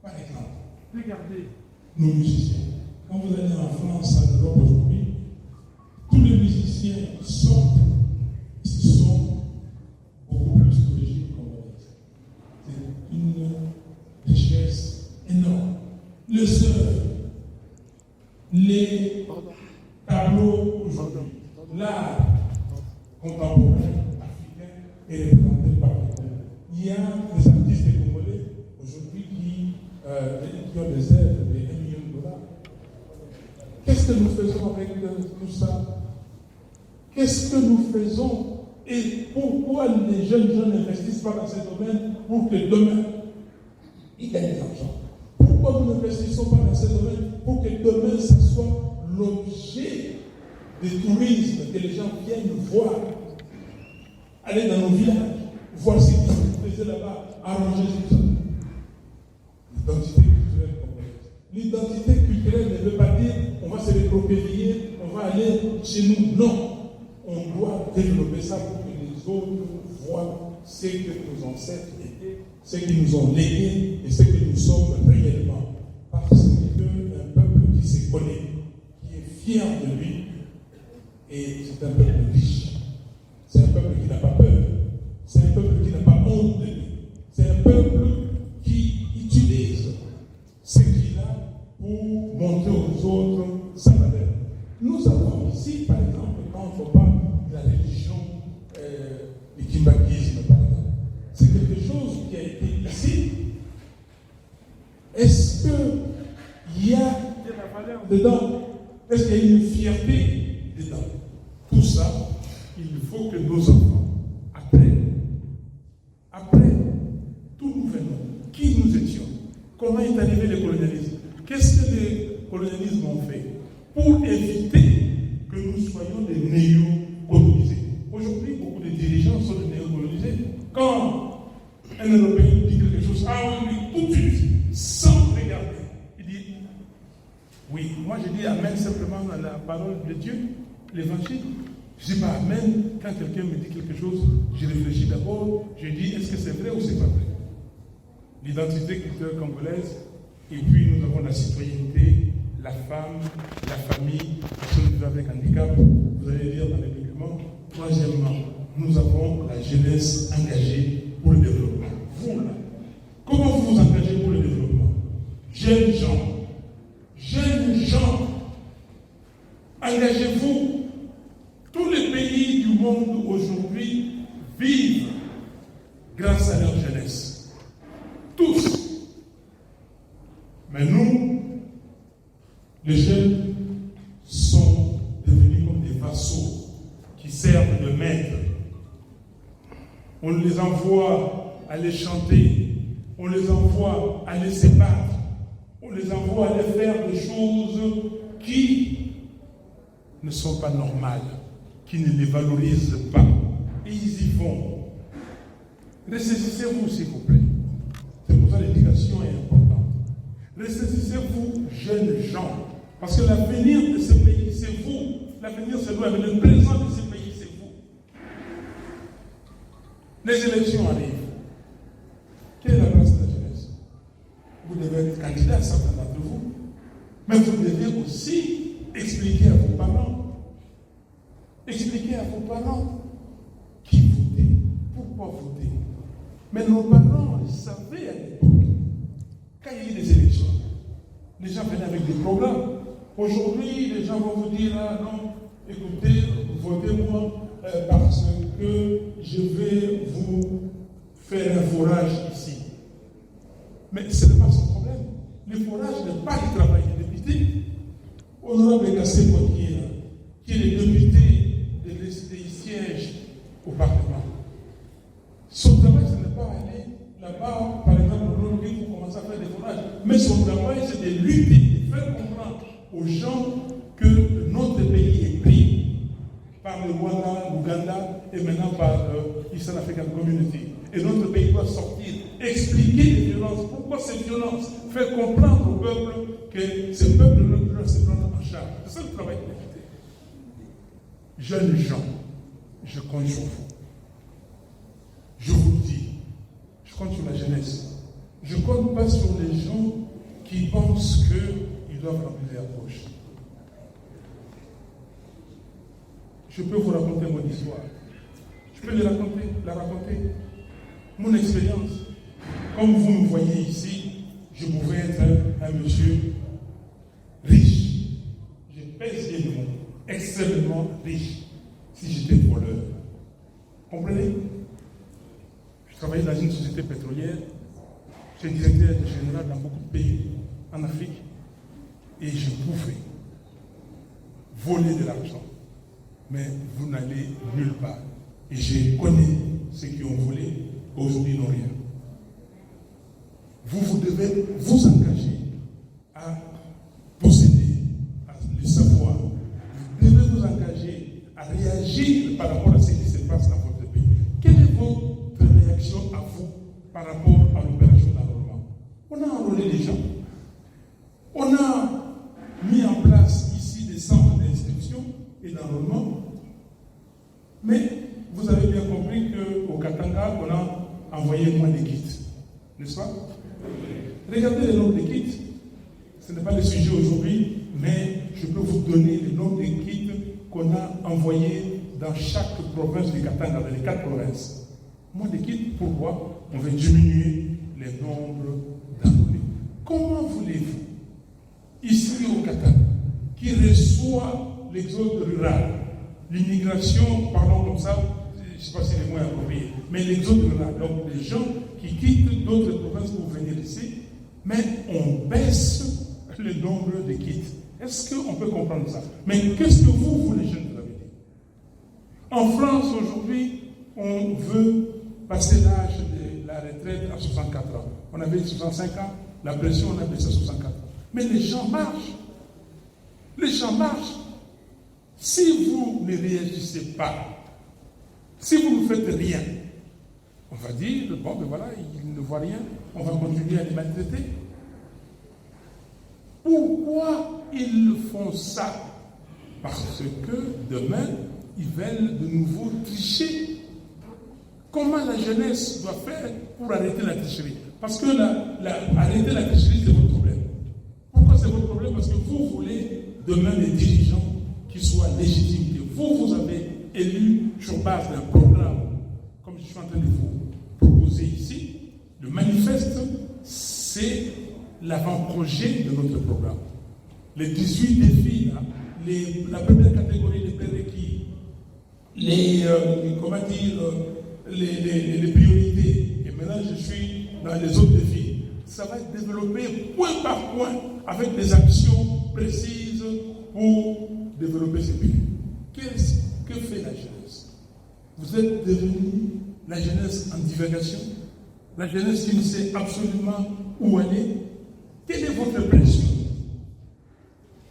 par exemple, regardez nos musiciens. Quand vous allez en France, en Europe aujourd'hui, tous les musiciens qui sortent, ce sont beaucoup plus d'origine congolaise. C'est une richesse énorme. Le surf, les tableaux aujourd'hui, l'art contemporain africain est représenté par les. Il y a des artistes congolais aujourd'hui qui ont des œuvres de 1 million de dollars. Qu'est-ce que nous faisons avec tout ça? Qu'est-ce que nous faisons? Et pourquoi les jeunes gens n'investissent pas dans ce domaine pour que demain, ils gagnent de l'argent? Pourquoi nous n'investissons pas dans ce domaine pour que demain, ça soit l'objet des tourismes que les gens viennent voir, aller dans nos villages, voir ce qui se faisait là-bas, arranger tout ça. L'identité culturelle congolaise. L'identité culturelle ne veut pas dire on va se recroqueviller, on va aller chez nous. Non. On doit développer ça pour que les autres voient ce que nos ancêtres étaient, ce qu'ils nous ont légué et ce que nous sommes réellement. Parce qu'un peuple qui se connaît, qui est fier de lui, et c'est un peuple riche. C'est un peuple qui n'a pas peur. C'est un peuple qui n'a pas honte de lui. C'est un peuple qui utilise ce qu'il a pour montrer aux autres sa valeur. Nous avons ici, par exemple, quand on parle de la religion du kimbakisme, par exemple, c'est quelque chose qui a été ici. Est-ce qu'il y a de la valeur dedans? Est-ce qu'il y a une fierté dedans? Tout ça, il faut que nos enfants apprennent. Tout nous venons. Qui nous étions? Comment est arrivé le colonialisme? Qu'est-ce que les colonialismes ont fait pour éviter que nous soyons des néo-colonisés? Aujourd'hui, beaucoup de dirigeants sont des néo-colonisés. Quand un Européen dit quelque chose, oui, tout de suite, sans regarder, il dit oui. Moi, je dis amen simplement dans la parole de Dieu, l'évangile. Je ne dis pas amen quand quelqu'un me dit quelque chose, je réfléchis d'abord, je dis est-ce que c'est vrai ou c'est pas vrai? L'identité culturelle congolaise, et puis nous avons la citoyenneté, la femme, la famille, ceux avec handicap, vous allez lire dans les documents. Troisièmement, nous avons la jeunesse engagée pour le développement. Vous là, comment vous vous engagez pour le développement? Jeunes gens, engagez-vous. Tous les pays du monde aujourd'hui vivent grâce à leur jeunesse. Tous. Mais nous, les jeunes, sont devenus comme des vassaux qui servent de maîtres. On les envoie aller chanter, on les envoie aller se battre, on les envoie aller faire des choses qui ne sont pas normales, qui ne les valorisent pas. Et ils y vont. Ressaisissez-vous, s'il vous plaît. C'est pour ça que l'éducation est importante. Ressaisissez-vous, jeunes gens. Parce que l'avenir de ce pays, c'est vous. L'avenir, c'est nous. Le présent de ce pays, c'est vous. Les élections arrivent. Quelle est la place de la jeunesse? Vous devez être candidat, certains d'entre vous. Mais vous devez aussi expliquer à vos parents. Expliquez à vos parents qui voter, pourquoi voter. Mais nos parents savaient à l'époque, quand il y a eu des élections, les gens venaient avec des programmes. Aujourd'hui, les gens vont vous dire, non, écoutez, votez-moi parce que je vais vous faire un forage ici. Mais ce n'est pas son problème. Le forage n'est pas le travail des députés. Honorable Kassé qui est le député des sièges au Parlement. Son travail, ce n'est pas aller là-bas, par exemple, pour commencer à faire des forages. Mais son travail, c'est de lutter, de faire comprendre aux gens que notre pays est pris par le Rwanda, l'Ouganda et maintenant par East African Community. Et notre pays doit sortir, expliquer les violences. Pourquoi ces violences? Faire comprendre au peuple que ce peuple doit se prendre en charge. C'est ça le travail de l'État. Jeunes gens, je compte sur vous. Je vous le dis, je compte sur la jeunesse. Je ne compte pas sur les gens qui pensent qu'ils doivent remplir leur poche. Je peux vous raconter mon histoire. Je peux la raconter. Mon expérience. Comme vous me voyez ici, je pouvais être un monsieur riche. Je pèse les mots. Extrêmement riche si j'étais voleur. Comprenez? Je travaillais dans une société pétrolière, j'étais directeur général dans beaucoup de pays en Afrique et je pouvais voler de l'argent. Mais vous n'allez nulle part. Et je connais ceux qui ont volé, aujourd'hui n'ont rien. Vous devez vous engager à posséder le savoir. Vous devez vous engager rapport à l'opération d'enrôlement. On a enrôlé les gens. On a mis en place ici des centres d'inscription et d'enrôlement. Mais vous avez bien compris qu'au Katanga, on a envoyé moins de kits. N'est-ce pas? Regardez le nombre de kits. Ce n'est pas le sujet aujourd'hui, mais je peux vous donner le nombre de kits qu'on a envoyés dans chaque province du Katanga, dans les 4 provinces. Moins de kits, pourquoi? On veut diminuer les nombres d'enrôlés. Comment voulez-vous, ici au Katanga, qui reçoit l'exode rural, l'immigration, parlons comme ça, je ne sais pas si les mots sont appropriés, mais l'exode rural, donc les gens qui quittent d'autres provinces pour venir ici, mais on baisse le nombre de kits. Est-ce qu'on peut comprendre ça? Mais qu'est-ce que vous les jeunes, vous avez dit? En France, aujourd'hui, on veut passer l'âge de la retraite à 64 ans. On avait 65 ans, la pression, on a baissé à 64 ans. Mais les gens marchent. Les gens marchent. Si vous ne réagissez pas, si vous ne faites rien, on va dire, bon, ben voilà, ils ne voient rien, on va continuer à les maltraiter. Pourquoi ils font ça? Parce que demain, ils veulent de nouveau tricher. Comment la jeunesse doit faire pour arrêter la tricherie? Parce que arrêter la tricherie, c'est votre problème. Pourquoi c'est votre problème? Parce que vous voulez demain des dirigeants qui soient légitimes, que vous avez élus sur base d'un programme, comme je suis en train de vous proposer ici. Le manifeste, c'est l'avant-projet de notre programme. Les 18 défis, là, la première catégorie des prérequis, les priorités, et maintenant je suis dans les autres défis, ça va être développé point par point avec des actions précises pour développer ces pays. Que fait la jeunesse? Vous êtes devenu la jeunesse en divagation, la jeunesse qui ne sait absolument où aller. Quelle est votre pression?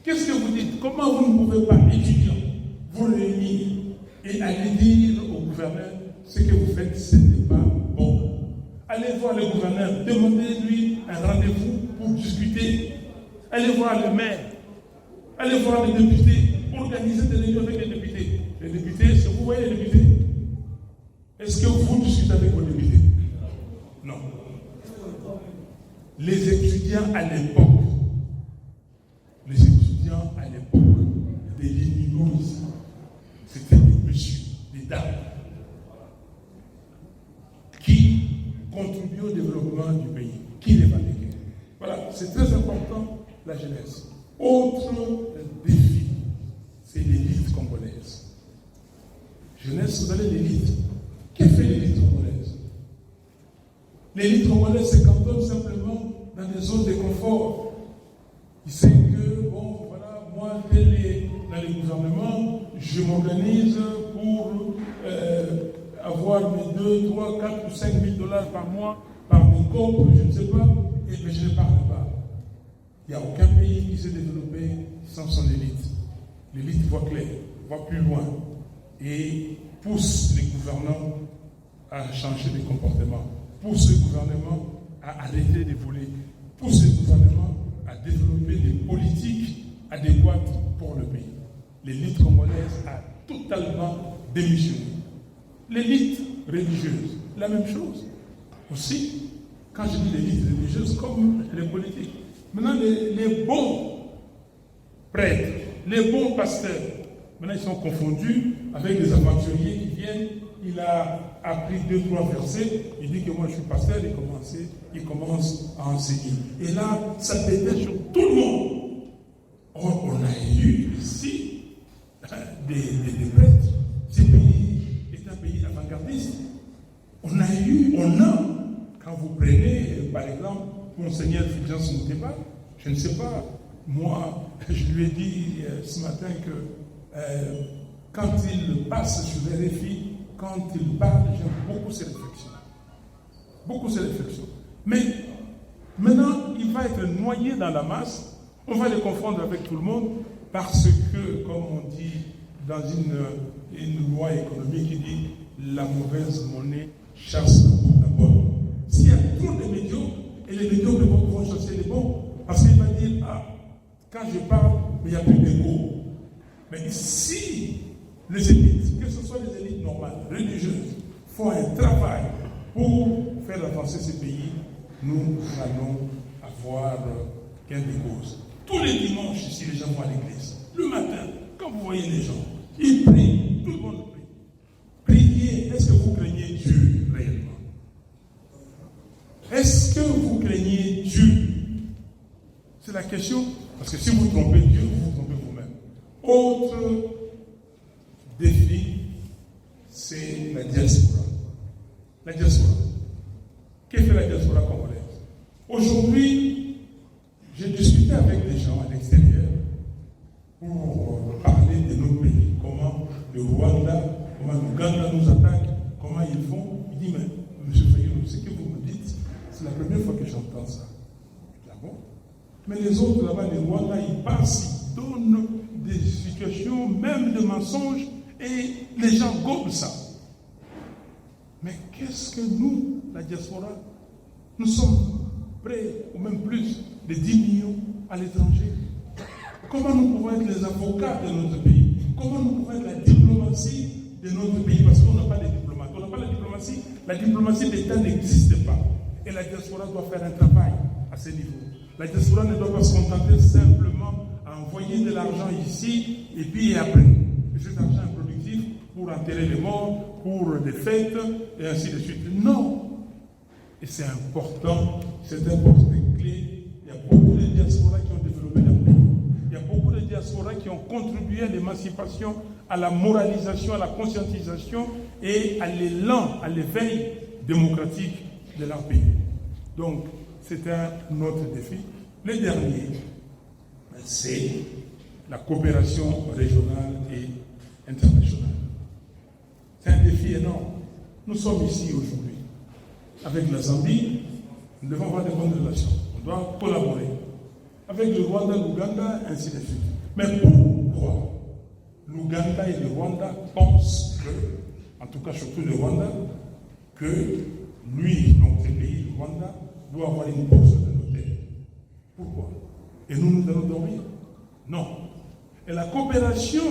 Qu'est-ce que vous dites? Comment vous ne pouvez pas, étudiants, vous réunir et aller dire au gouverneur ce que vous faites, ce n'est pas bon? Allez voir le gouverneur, demandez-lui un rendez-vous pour discuter. Allez voir le maire, allez voir les députés, organisez des réunions avec les députés. Les députés, est-ce que vous voyez les députés? Est-ce que vous discutez avec vos députés? Non. Les étudiants à l'époque, des Liminous ici, c'était des messieurs, des dames, qui contribuent au développement du pays, qui les valorisent. Voilà, c'est très important, la jeunesse. Autre défi, c'est l'élite congolaise. Jeunesse, vous avez l'élite. Que fait l'élite congolaise? L'élite congolaise se cantonne simplement dans des zones de confort. Il sait que, bon, voilà, moi, dans les gouvernements, je m'organise pour avoir mes 2, 3, 4 ou 5 000 $ par mois, par mes comptes, je ne sais pas, mais je ne parle pas. Il n'y a aucun pays qui s'est développé sans son élite. L'élite voit clair, voit plus loin et pousse les gouvernants à changer de comportement, pousse les gouvernements à arrêter de voler, pousse les gouvernements à développer des politiques adéquates pour le pays. L'élite congolaise a totalement démissionné. L'élite religieuse, la même chose. Aussi, quand je dis l'élite religieuse, comme les politiques. Maintenant, les bons prêtres, les bons pasteurs, maintenant ils sont confondus avec des aventuriers qui viennent. Il a appris 2-3 versets, il dit que moi je suis pasteur, il commence à enseigner. Et là, ça pédait sur tout le monde. Or, on a eu ici des prêtres. Ce pays est un pays avant-gardiste. On a, quand vous prenez, par exemple, Monseigneur Fulgence Mouteba, je ne sais pas, moi, je lui ai dit ce matin que quand il passe sur les RFI, quand il parle, j'aime beaucoup ses réflexions. Beaucoup ses réflexions. Mais maintenant, il va être noyé dans la masse. On va le confondre avec tout le monde parce que, comme on dit dans une loi économique qui dit la mauvaise monnaie chasse la bonne. S'il y a pour les médiocres, et les médiocres vont chasser les bons. Parce qu'il va dire, ah, quand je parle, il n'y a plus d'égo. Mais si les élites, que ce soit les élites normales, religieuses, font un travail pour faire avancer ce pays, nous allons avoir gain de cause. Tous les dimanches, ici, les gens vont à l'église. Le matin, quand vous voyez les gens, ils prient, tout le monde prie. Priez, est-ce que vous craignez Dieu réellement? Est-ce que vous craignez Dieu? C'est la question, parce que si vous trompez Dieu, vous trompez vous-même. Autre défi, c'est la diaspora. La diaspora. Qu'est-ce que la diaspora congolaise? Aujourd'hui, j'ai discuté avec des gens à l'extérieur pour parler de notre pays. Comment le Rwanda, comment l'Ouganda nous attaque, comment ils font. Il dit, mais M. Fayou, ce que vous me dites, c'est la première fois que j'entends ça. Ah bon? Mais les autres là-bas, les Rwandais, ils passent, ils donnent des situations, même de mensonges, et les gens gobent ça. Mais qu'est-ce que nous, la diaspora, nous sommes près, ou même plus, de 10 millions à l'étranger. Comment nous pouvons être les avocats de notre pays? Comment nous pouvons être la diplomatie de notre pays? Parce qu'on n'a pas de diplomatie. On n'a pas la diplomatie. La diplomatie d'État n'existe pas. Et la diaspora doit faire un travail à ce niveau. La diaspora ne doit pas se contenter simplement à envoyer de l'argent ici et puis après. Et cet argent est productif pour enterrer les morts, pour des fêtes et ainsi de suite. Non! Et c'est important, c'est un poste clé. Il y a beaucoup de diasporas qui ont développé leur pays. Il y a beaucoup de diasporas qui ont contribué à l'émancipation, à la moralisation, à la conscientisation et à l'élan, à l'éveil démocratique de leur pays. Donc, c'est un autre défi. Le dernier, c'est la coopération régionale et internationale. C'est un défi énorme. Nous sommes ici aujourd'hui. Avec la Zambie, nous devons avoir de bonnes relations. On doit collaborer. Avec le Rwanda, l'Ouganda, ainsi de suite. Mais pourquoi l'Ouganda et le Rwanda pensent que, en tout cas surtout le Rwanda, que lui, donc ce pays, le Rwanda, doit avoir une bourse de nos terres? Pourquoi? Et nous allons dormir? Non. Et la coopération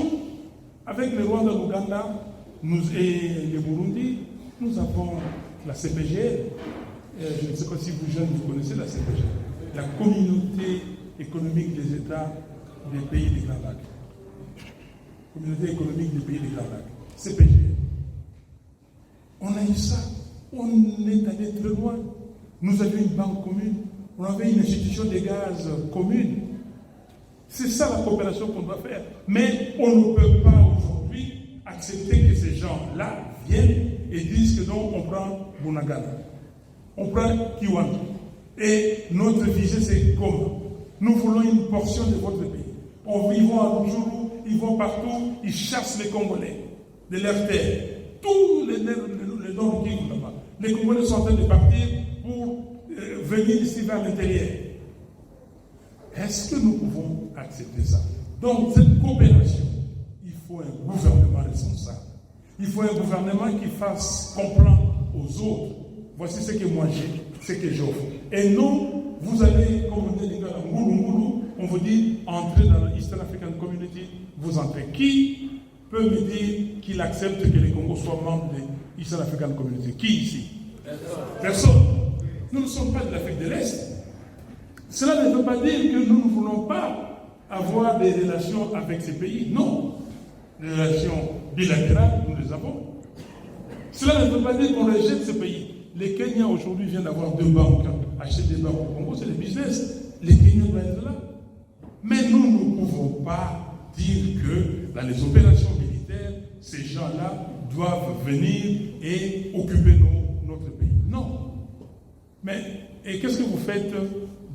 avec le Rwanda, l'Ouganda et le Burundi, nous avons la CPGL. Je ne sais pas si vous jeunes, vous connaissez la CPGL. La Communauté économique des États des pays des Grands Lacs. Communauté économique des pays des Grands Lacs. CPGL. On a eu ça. On est allé très loin. Nous avions une banque commune. On avait une institution de gaz commune. C'est ça la coopération qu'on doit faire. Mais on ne peut pas aujourd'hui accepter que ces gens-là viennent et disent que non, on prend Bunagana. On prend Kiwanda. Et notre visée, c'est comment? Nous voulons une portion de votre pays. Ils vont à Rujuru, ils vont partout, ils chassent les Congolais de leurs terres. Tous les dons qui vont là-bas. Les Congolais sont en train de partir pour venir ici vers l'intérieur. Est-ce que nous pouvons accepter ça? Donc, cette coopération, il faut un gouvernement responsable. Il faut un gouvernement qui fasse comprendre aux autres, voici ce que moi j'ai, ce que j'offre. Et non, vous allez, comme on dit, on vous dit, entrez dans la Eastern African Community, vous entrez. Qui peut me dire qu'il accepte que les Congos soient membres de l'Eastern African Community? Qui ici? Personne. Nous ne sommes pas de l'Afrique de l'Est. Cela ne veut pas dire que nous ne voulons pas avoir des relations avec ces pays. Non. Les relations bilatérales, nous les avons. Cela ne veut pas dire qu'on rejette ce pays. Les Kenyans aujourd'hui viennent d'avoir 2 banques. Acheter des banques au Congo, c'est le business. Les Kenyans doivent être là. Mais nous ne pouvons pas dire que dans les opérations militaires, ces gens-là doivent venir et occuper notre pays. Non. Mais, et qu'est-ce que vous faites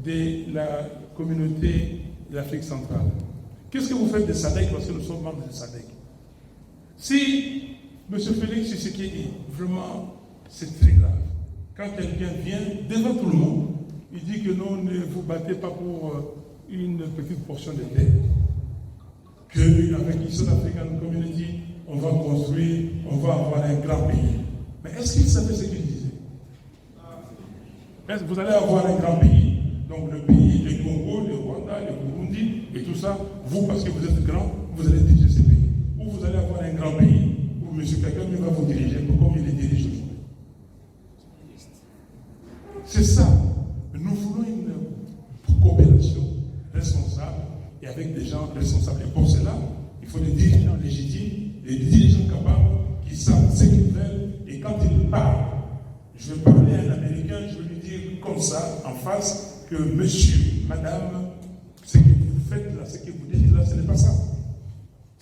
de la communauté de l'Afrique centrale? Qu'est-ce que vous faites de SADC, parce que nous sommes membres de SADC? Si M. Félix Tshisekedi, vraiment, c'est très grave. Quand quelqu'un vient devant tout le monde, il dit que non, ne vous battez pas pour une petite portion de terre. Qu'avec l'East African Community, on va construire, on va avoir un grand pays. Mais est-ce qu'il savait ce qu'il disait? Vous allez avoir un grand pays, donc le pays, le Congo, le Rwanda, le Burundi, et tout ça, vous, parce que vous êtes grand, vous allez diriger ces pays. Ou vous allez avoir un grand pays, où M. Kagame va vous diriger, comme il les dirige aujourd'hui. C'est ça. Nous voulons une coopération responsable et avec des gens responsables. Et pour cela, il faut des dirigeants légitimes, des dirigeants capables qui savent ce qu'ils veulent. Et quand ils parlent, je vais parler à un Américain, je vais lui dire comme ça, en face, que monsieur, madame, ce que vous faites là, ce que vous dites là, ce n'est pas ça.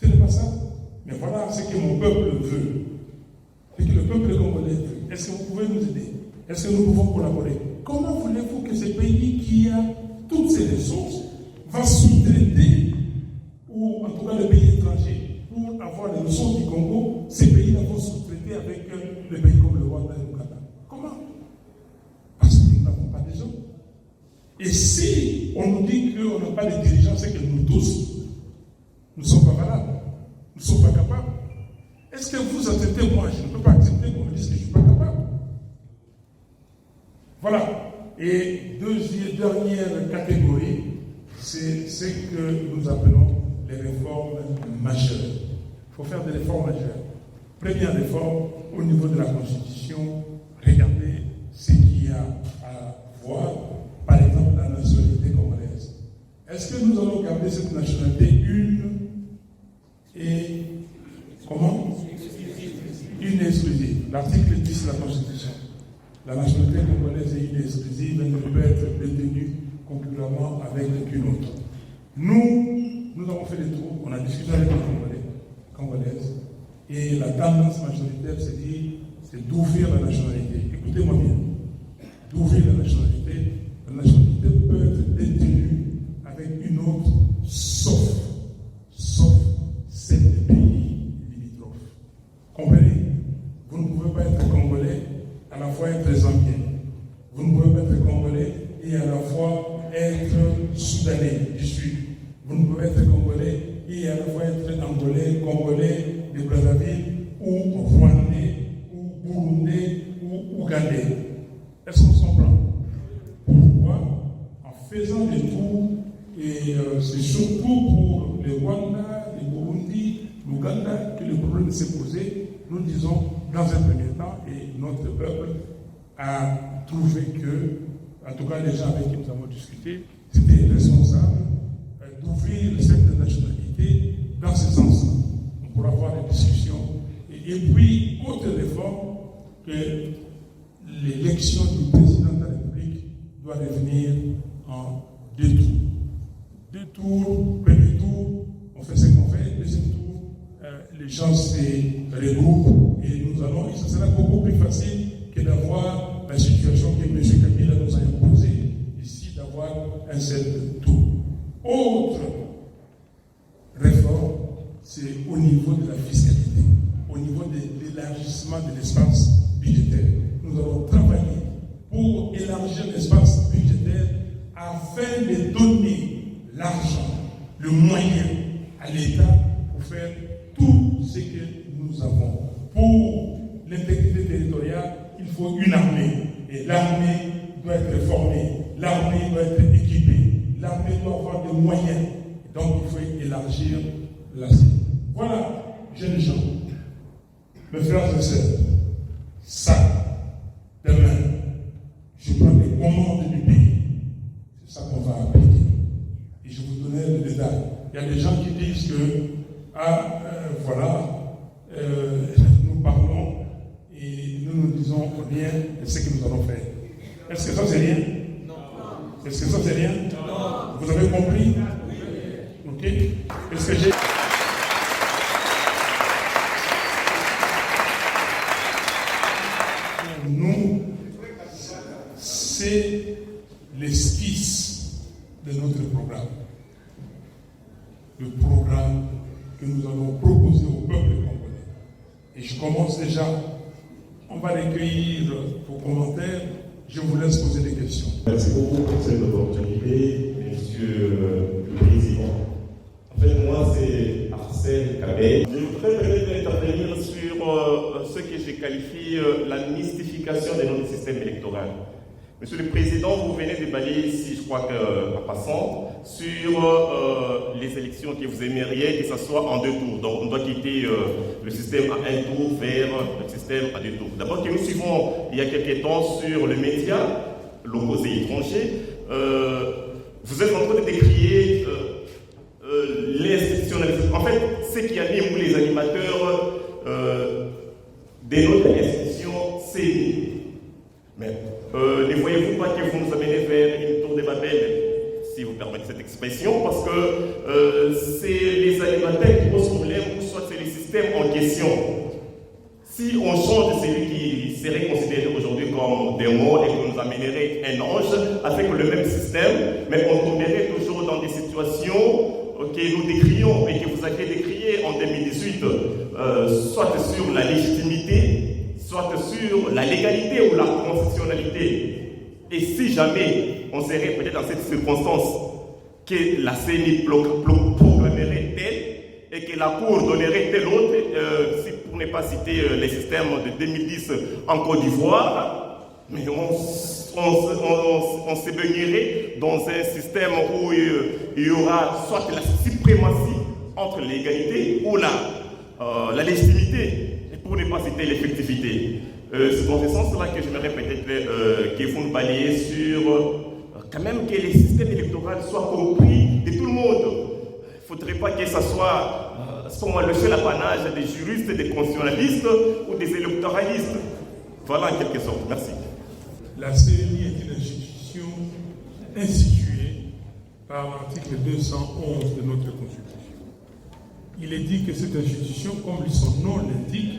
Ce n'est pas ça. Mais voilà ce que mon peuple veut. Ce que le peuple congolais veut. Est-ce que vous pouvez nous aider? Est-ce que nous pouvons collaborer? Comment voulez-vous que ce pays qui a toutes ces ressources va sous-traiter, ou en tout cas le pays étranger, pour avoir les ressources du Congo, ces pays-là vont sous-traiter avec les pays comme le Rwanda et l'Ouganda? Comment? Parce que nous n'avons pas de gens. Et si on nous dit qu'on n'a pas de dirigeants, c'est que nous tous, nous ne sommes pas valables, nous ne sommes pas capables. Est-ce que vous acceptez? Moi, je ne peux pas accepter qu'on me dise que je ne suis pas capable. Voilà. Et dernière catégorie, c'est ce que nous appelons les réformes majeures. Il faut faire des réformes majeures. Première réforme, au niveau de la Constitution, regardez ce qu'il y a à voir, par exemple la nationalité congolaise. Est-ce que nous allons garder cette nationalité une et comment? Une exclusive. L'article 10 de la Constitution. La nationalité congolaise est une exclusive, elle ne peut être détenue concurremment avec aucune autre. Nous avons fait des tours, on a discuté avec les Congolaises, et la tendance majoritaire, c'est d'ouvrir la nationalité. Écoutez-moi bien. D'ouvrir la nationalité peut être détenue avec une autre, sauf celle des pays limitrophes. Comprenez? Vous ne pouvez pas être congolais, à la fois être zambien. Vous ne pouvez pas être congolais et à la fois être soudanais du Sud. Vous ne pouvez être congolais et à la fois être angolais, congolais de Brazzaville, ou rwandais, ou burundais, ou ougandais. Est-ce qu'on se comprend? Pourquoi? En faisant des tours, et c'est surtout pour le Rwanda, le Burundi, l'Ouganda que le problème s'est posé. Nous disons, dans un premier temps, et notre peuple a trouvé que, en tout cas les gens avec qui nous avons discuté, c'était responsable d'ouvrir cette nationalité dans ce sens-là. On pourra avoir des discussions. Et puis, autre réforme, que l'élection du président de la République doit devenir en 2 tours. 2 tours, premier tour, on fait ce qu'on fait, deuxième tour, les gens se regroupent et et ce sera beaucoup plus facile que d'avoir la situation que M. Kabila nous a imposée ici, d'avoir un seul tour. Autre réforme, c'est au niveau de la fiscalité, au niveau de l'élargissement de l'espace budgétaire. Nous allons travailler pour élargir l'espace budgétaire afin de donner l'argent, le moyen à l'État pour faire tout ce que nous avons. Pour l'intégrité territoriale, il faut une armée. Et l'armée doit être formée, l'armée doit être équipée, l'armée doit avoir des moyens. Donc il faut élargir la cible. Voilà, jeunes gens, mes frères et sœurs, ça, demain, je prends les commandes du pays. C'est ça qu'on va appliquer. Et je vous donnerai le détail. Il y a des gens qui disent que, nous parlons et nous disons rien de ce que nous allons faire. Est-ce que ça c'est rien? Non. Est-ce que ça c'est rien? Non. Vous avez compris? Oui. Ok. Est-ce que j'ai... Nous, c'est l'esquisse de notre programme. Le programme que nous allons proposer au peuple congolais. Et je commence déjà. On va recueillir vos commentaires. Je vous laisse poser des questions. Merci beaucoup pour cette opportunité, Monsieur le Président. En fait, moi, c'est Arsène Kabé. Je voudrais peut-être intervenir sur ce que je qualifie la mystification de notre système électoral. Monsieur le Président, vous venez de balayer ici, je crois qu'en passant, sur les élections que vous aimeriez que ce soit en 2 tours. Donc on doit quitter le système à 1 tour vers le système à 2 tours. D'abord que nous suivons il y a quelques temps sur le média, locaux et étrangers, vous êtes en train de décrier l'institutionnalisation. En fait, ce qui anime vous les animateurs de notre institution, c'est mais ne voyez-vous pas que vous nous amenez vers une tour de Babel, si vous permettez cette expression, parce que c'est les animateurs qui posent problème, ou soit c'est les systèmes en question. Si on change de celui qui serait considéré aujourd'hui comme démon et qu'on nous amènerait un ange avec le même système, mais on tomberait toujours dans des situations que nous décrions et que vous avez décriées en 2018, soit sur la légitimité, soit sur la légalité ou la constitutionnalité. Et si jamais on serait peut-être dans cette circonstance que la CENI proclamerait telle et que la Cour donnerait telle autre, pour ne pas citer les systèmes de 2010 en Côte d'Ivoire, mais on se baignerait dans un système où il y aura soit la suprématie entre l'égalité ou la légitimité, pour ne pas citer l'effectivité. C'est dans ce sens-là que j'aimerais peut-être que vous nous balayez sur quand même que les systèmes électoraux soient compris de tout le monde. Il ne faudrait pas que ce soit le seul apanage des juristes, des constitutionnalistes ou des électoralistes. Voilà en quelque sorte. Merci. La CENI est une institution instituée par l'article 211 de notre Constitution. Il est dit que cette institution, comme son nom l'indique,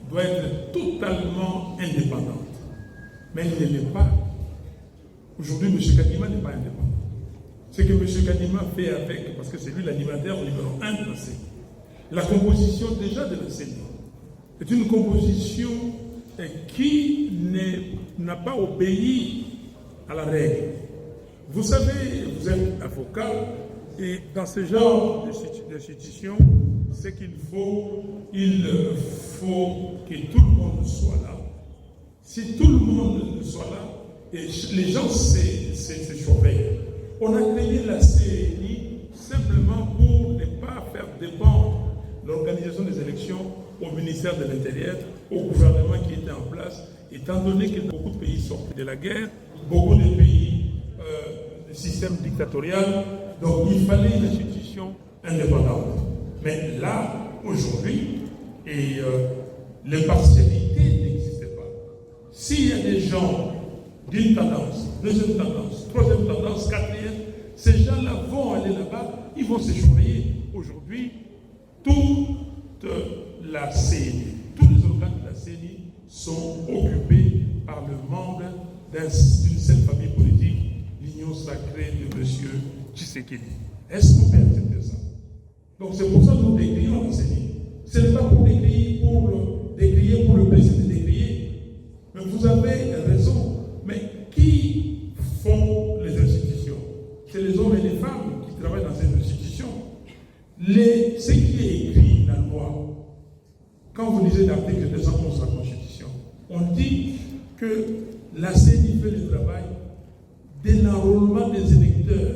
doit être totalement indépendante. Mais elle ne l'est pas. Aujourd'hui, M. Kadima n'est pas indépendant. Ce que M. Kadima fait avec, parce que c'est lui l'animateur numéro 1 de la CENI. La composition déjà de la CENI est une composition qui n'a pas obéi à la règle. Vous savez, vous êtes avocat, et dans ce genre d'institution, c'est qu'il faut, que tout le monde soit là. Si tout le monde soit là, et les gens se surveillent. On a créé la CENI simplement pour ne pas faire dépendre l'organisation des élections au ministère de l'Intérieur, au gouvernement qui était en place, étant donné que beaucoup de pays sortent de la guerre, beaucoup de pays du système dictatorial, donc il fallait une institution indépendante. Mais là, aujourd'hui, l'impartialité n'existait pas. S'il y a des gens d'une tendance, deuxième tendance, troisième tendance, quatrième, ces gens-là vont aller là-bas, ils vont se surveiller. Aujourd'hui, toute la CENI, tous les organes de la CENI sont occupés par le membre d'une seule famille politique, l'Union sacrée de M. Tshisekedi. Est-ce qu'on peut accepter ça? Donc c'est pour ça que nous décrions la CENI. Ce n'est pas pour décrier pour le plaisir de décrier. Mais vous avez raison. Mais qui font les institutions? C'est les hommes et les femmes qui travaillent dans ces institutions. Ce qui est écrit dans la loi, quand vous lisez l'article 211 de la Constitution, on dit que la CENI fait le travail d'enrôlement des électeurs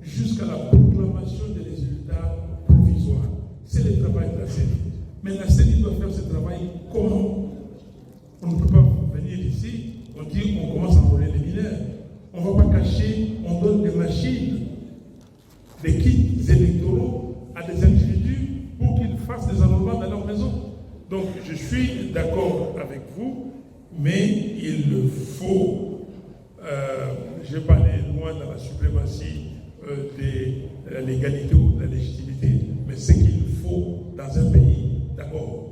jusqu'à la proclamation des résultats provisoires. C'est le travail de la CENI. Mais la CENI doit faire ce travail comment? On ne peut pas venir ici, on dit qu'on commence à enrôler les mineurs. On ne va pas cacher, on donne des machines, des kits électoraux à des individus pour qu'ils fassent des enrôlements dans leur maison. Donc je suis d'accord avec vous, mais il faut, je vais pas aller loin dans la suprématie de la légalité ou de la légitimité, mais ce qu'il faut dans un pays, d'abord,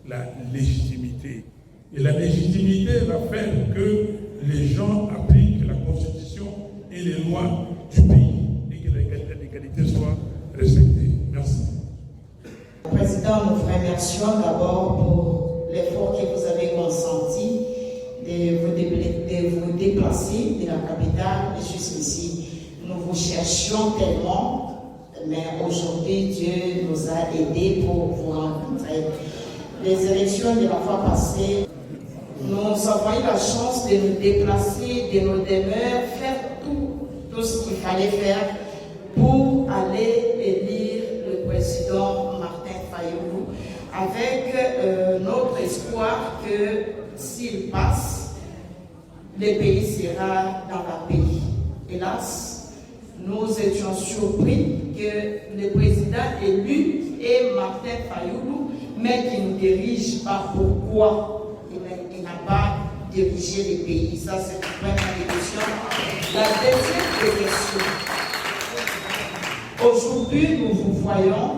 la légitimité. Et la légitimité va faire que les gens appliquent la Constitution et les lois du pays et que l'égalité soit respectée. Merci. Président, nous vous remercions d'abord pour l'effort que vous avez consenti de vous déplacer de la capitale jusqu'ici. Nous vous cherchions tellement, mais aujourd'hui Dieu nous a aidés pour vous rencontrer. Les élections de la fois passée, Nous avons eu la chance de nous déplacer de nos demeures, faire tout ce qu'il fallait faire pour aller élire le président Martin Fayulu, avec notre espoir que s'il passe, le pays sera dans la paix. Hélas, nous étions surpris que le président élu est Martin Fayulu, mais qui ne dirige pas. Pourquoi il n'a pas dirigé le pays? Ça, c'est la première question. La deuxième question. Aujourd'hui, nous vous voyons,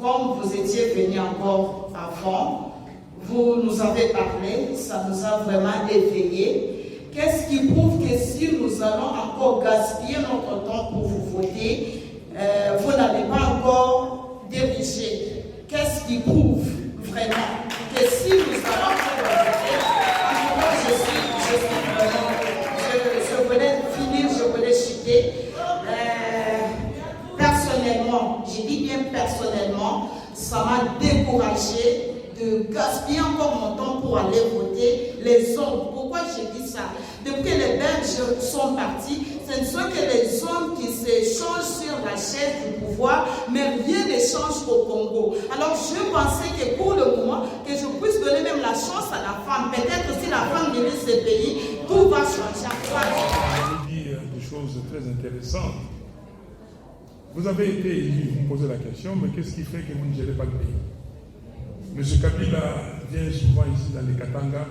comme vous étiez venu encore avant, vous nous avez parlé, ça nous a vraiment éveillés. Qu'est-ce qui prouve que si nous allons encore gaspiller notre temps pour vous voter, vous n'avez pas encore dirigé? Qu'est-ce qui prouve vraiment que si nous allons encore voter, je voulais finir, je voulais chuter. Personnellement, je dis bien personnellement, ça m'a découragé de gaspiller encore mon temps pour aller voter les hommes. Pourquoi je dis ça? Depuis que les Belges sont partis, ce ne sont que les hommes qui s'échangent sur la chaise du pouvoir, mais rien ne change au Congo. Alors je pensais que pour le moment, que je puisse donner même la chance à la femme. Peut-être si la femme dirige ce pays, tout va changer. Je vais dire des choses très intéressantes. Vous avez été élu, vous me posez la question, mais qu'est-ce qui fait que vous ne gérez pas le pays? M. Kabila vient souvent ici dans les Katanga.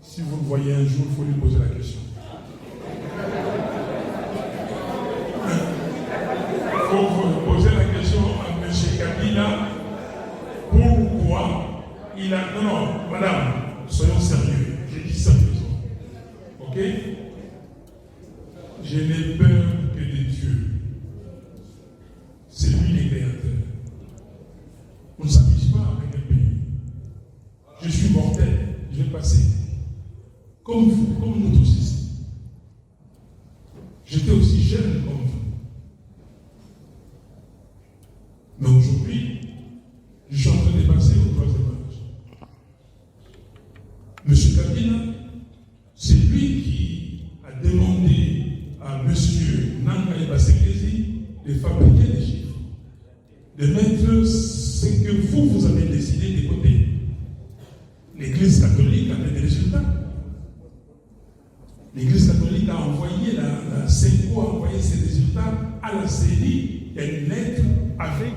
Si vous le voyez un jour, il faut lui poser la question. Il faut poser la question à M. Kabila. Pourquoi il a... Non, madame, soyons sérieux. Je dis sérieusement. Ok? Je n'ai peur que de Dieu. C'est lui le créateur. On ne s'amuse pas avec un pays. Je suis mortel, je vais passer. Comme vous, comme nous tous ici. J'étais aussi jeune comme vous. Mais aujourd'hui, je suis en train de passer au troisième âge. M. Kabila, c'est lui qui a demandé à M. Nangaïba Sekezi de fabriquer des chiffres, de mettre ce que vous avez décidé de côté. L'Église catholique a fait des résultats. L'Église catholique a envoyé, la CENCO a envoyé ses résultats à la CENI. Il y a une lettre avec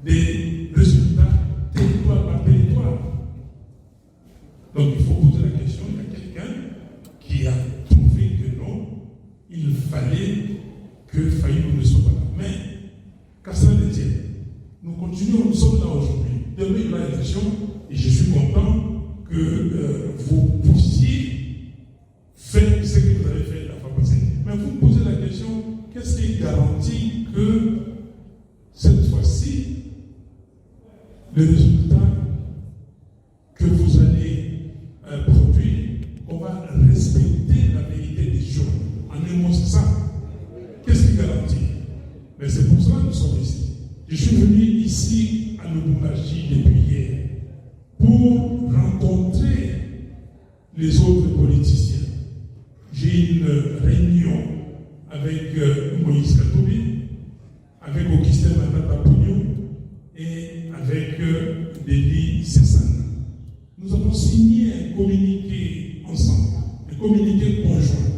des résultats territoire par territoire. Donc il faut poser la question, il y a quelqu'un qui a trouvé que non, il fallait que Fayulu ne soit pas là. Mais, qu'à cela ne tienne, nous continuons, nous sommes là aujourd'hui. Demain, il y aura l'élection et je suis content que vous puissiez faire ce que vous avez fait la fois passée. Mais vous me posez la question, qu'est-ce qui garantit que cette fois-ci, le résultat que vous allez produire, on va respecter la vérité des choses. En un mot, c'est ça. Qu'est-ce qui garantit? Mais c'est pour cela que nous sommes ici. Je suis venu ici à Lubumbashi depuis hier pour rencontrer les autres politiciens. J'ai une réunion avec Moïse Katumbi, avec Augustin Matata Pugno et avec Denis Sessana. Nous avons signé un communiqué ensemble, un communiqué conjoint,